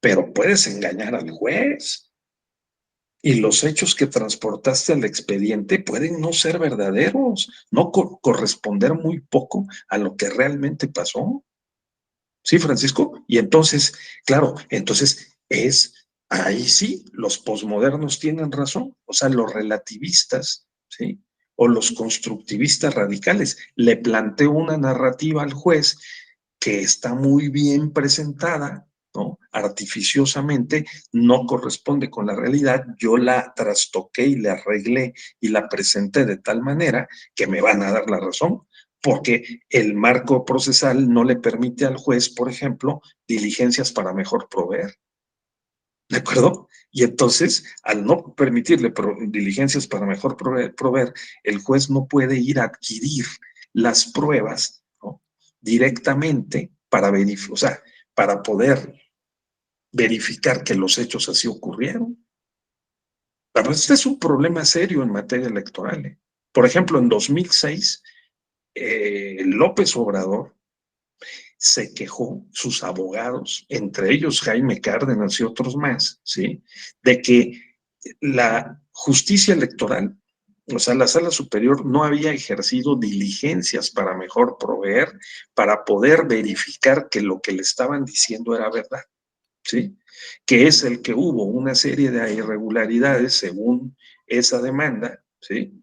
Pero puedes engañar al juez. Y los hechos que transportaste al expediente pueden no ser verdaderos, no corresponder muy poco a lo que realmente pasó. ¿Sí, Francisco? Y entonces, claro, entonces ahí sí, los posmodernos tienen razón, o sea, los relativistas, ¿sí? O los constructivistas radicales. Le planteo una narrativa al juez que está muy bien presentada, ¿no? Artificiosamente, no corresponde con la realidad, yo la trastoqué y la arreglé y la presenté de tal manera que me van a dar la razón, porque el marco procesal no le permite al juez, por ejemplo, diligencias para mejor proveer. ¿De acuerdo? Y entonces, al no permitirle diligencias para mejor proveer, el juez no puede ir a adquirir las pruebas, ¿no?, directamente para verificar, o sea, para poder verificar que los hechos así ocurrieron. Pero este es un problema serio en materia electoral, ¿eh? Por ejemplo, en 2006, López Obrador se quejó, sus abogados, entre ellos Jaime Cárdenas y otros más, ¿sí?, de que la justicia electoral, o sea, la Sala Superior no había ejercido diligencias para mejor proveer, para poder verificar que lo que le estaban diciendo era verdad, ¿sí?, que es el que hubo una serie de irregularidades según esa demanda, ¿sí?,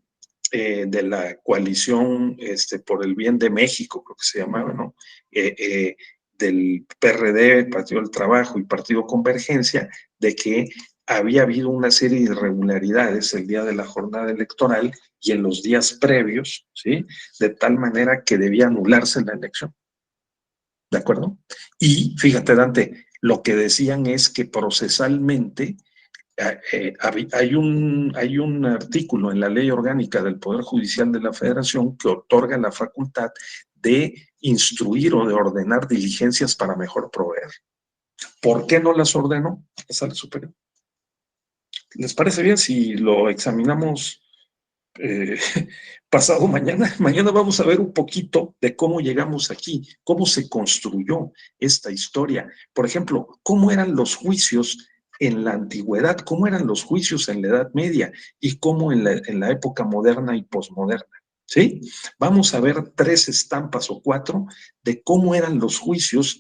de la coalición por el bien de México, creo que se llamaba, ¿no?, del PRD, Partido del Trabajo y Partido Convergencia, de que había habido una serie de irregularidades el día de la jornada electoral y en los días previos, ¿sí?, de tal manera que debía anularse la elección. ¿De acuerdo? Y fíjate, Dante, lo que decían es que procesalmente hay un artículo en la Ley Orgánica del Poder Judicial de la Federación que otorga la facultad de instruir o de ordenar diligencias para mejor proveer. ¿Por qué no las ordenó la Sala Superior? ¿Les parece bien si lo examinamos pasado mañana? Mañana vamos a ver un poquito de cómo llegamos aquí, cómo se construyó esta historia. Por ejemplo, cómo eran los juicios en la antigüedad, cómo eran los juicios en la Edad Media y cómo en la época moderna y posmoderna, ¿sí? Vamos a ver 3 estampas o 4 de cómo eran los juicios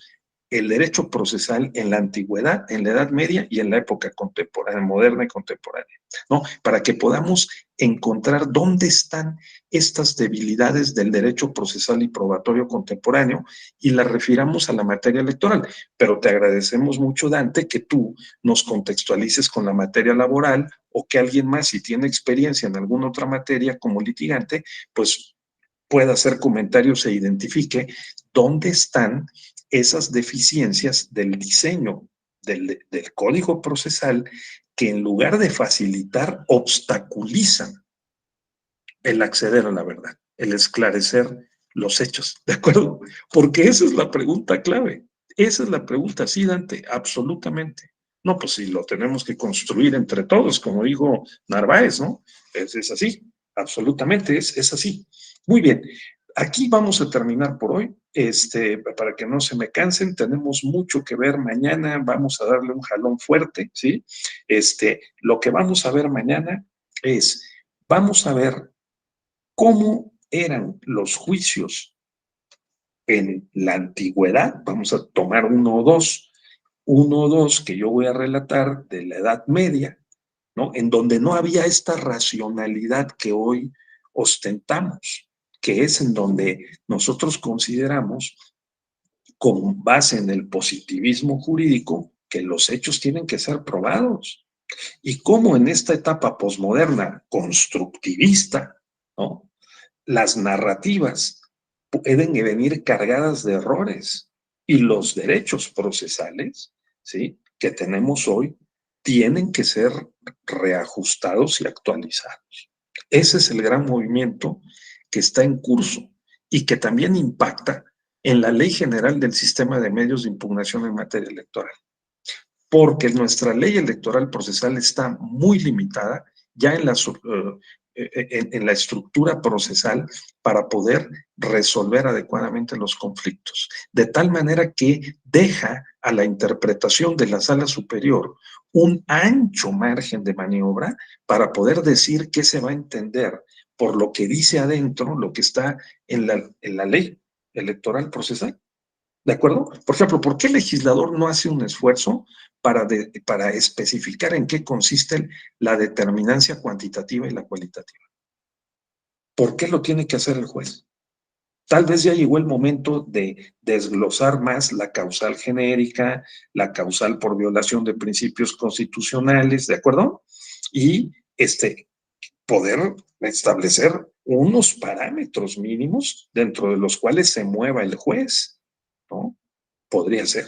el derecho procesal en la antigüedad, en la Edad Media y en la época contemporánea, moderna y contemporánea, ¿no? Para que podamos encontrar dónde están estas debilidades del derecho procesal y probatorio contemporáneo y las refiramos a la materia electoral. Pero te agradecemos mucho, Dante, que tú nos contextualices con la materia laboral o que alguien más, si tiene experiencia en alguna otra materia como litigante, pues pueda hacer comentarios e identifique dónde están esas deficiencias del diseño del código procesal que en lugar de facilitar, obstaculizan el acceder a la verdad, el esclarecer los hechos, ¿de acuerdo? Porque esa es la pregunta clave. Esa es la pregunta, sí, Dante, absolutamente. No, pues si lo tenemos que construir entre todos, como dijo Narváez, ¿no? Es así, absolutamente, es así. Muy bien, aquí vamos a terminar por hoy. Para que no se me cansen, tenemos mucho que ver mañana, vamos a darle un jalón fuerte, ¿sí? Lo que vamos a ver mañana es, vamos a ver cómo eran los juicios en la antigüedad. Vamos a tomar uno o dos que yo voy a relatar de la Edad Media, ¿no? En donde no había esta racionalidad que hoy ostentamos, que es en donde nosotros consideramos, con base en el positivismo jurídico, que los hechos tienen que ser probados. Y cómo en esta etapa posmoderna constructivista, ¿no? Las narrativas pueden venir cargadas de errores y los derechos procesales, ¿sí?, que tenemos hoy tienen que ser reajustados y actualizados. Ese es el gran movimiento que está en curso y que también impacta en la Ley General del Sistema de Medios de Impugnación en materia electoral. Porque nuestra ley electoral procesal está muy limitada ya en la estructura procesal para poder resolver adecuadamente los conflictos, de tal manera que deja a la interpretación de la sala superior un ancho margen de maniobra para poder decir qué se va a entender por lo que dice adentro, lo que está en la ley electoral procesal. ¿De acuerdo? Por ejemplo, ¿por qué el legislador no hace un esfuerzo para especificar en qué consiste la determinancia cuantitativa y la cualitativa? ¿Por qué lo tiene que hacer el juez? Tal vez ya llegó el momento de desglosar más la causal genérica, la causal por violación de principios constitucionales, ¿de acuerdo? Y poder establecer unos parámetros mínimos dentro de los cuales se mueva el juez, ¿no? Podría ser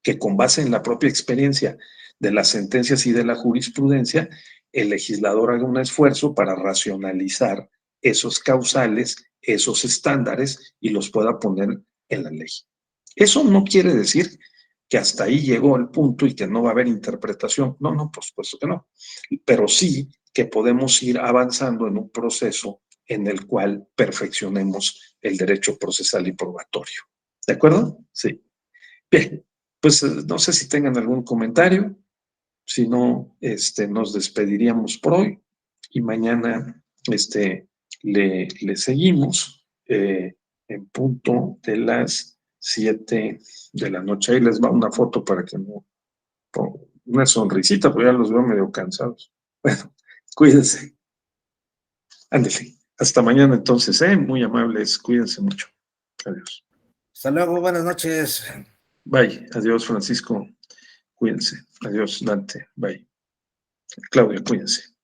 que con base en la propia experiencia de las sentencias y de la jurisprudencia, el legislador haga un esfuerzo para racionalizar esos causales, esos estándares y los pueda poner en la ley. Eso no quiere decir que hasta ahí llegó el punto y que no va a haber interpretación. No, por supuesto que no. Pero sí que podemos ir avanzando en un proceso en el cual perfeccionemos el derecho procesal y probatorio. ¿De acuerdo? Sí. Bien, pues no sé si tengan algún comentario. Si no, nos despediríamos por hoy y mañana le seguimos en punto de las 7 de la noche. Ahí les va una foto para que no, una sonrisita, porque ya los veo medio cansados. Bueno, cuídense. Ándale. Hasta mañana entonces, muy amables, cuídense mucho. Adiós. Hasta luego, buenas noches. Bye. Adiós, Francisco. Cuídense. Adiós, Dante. Bye. Claudia, cuídense.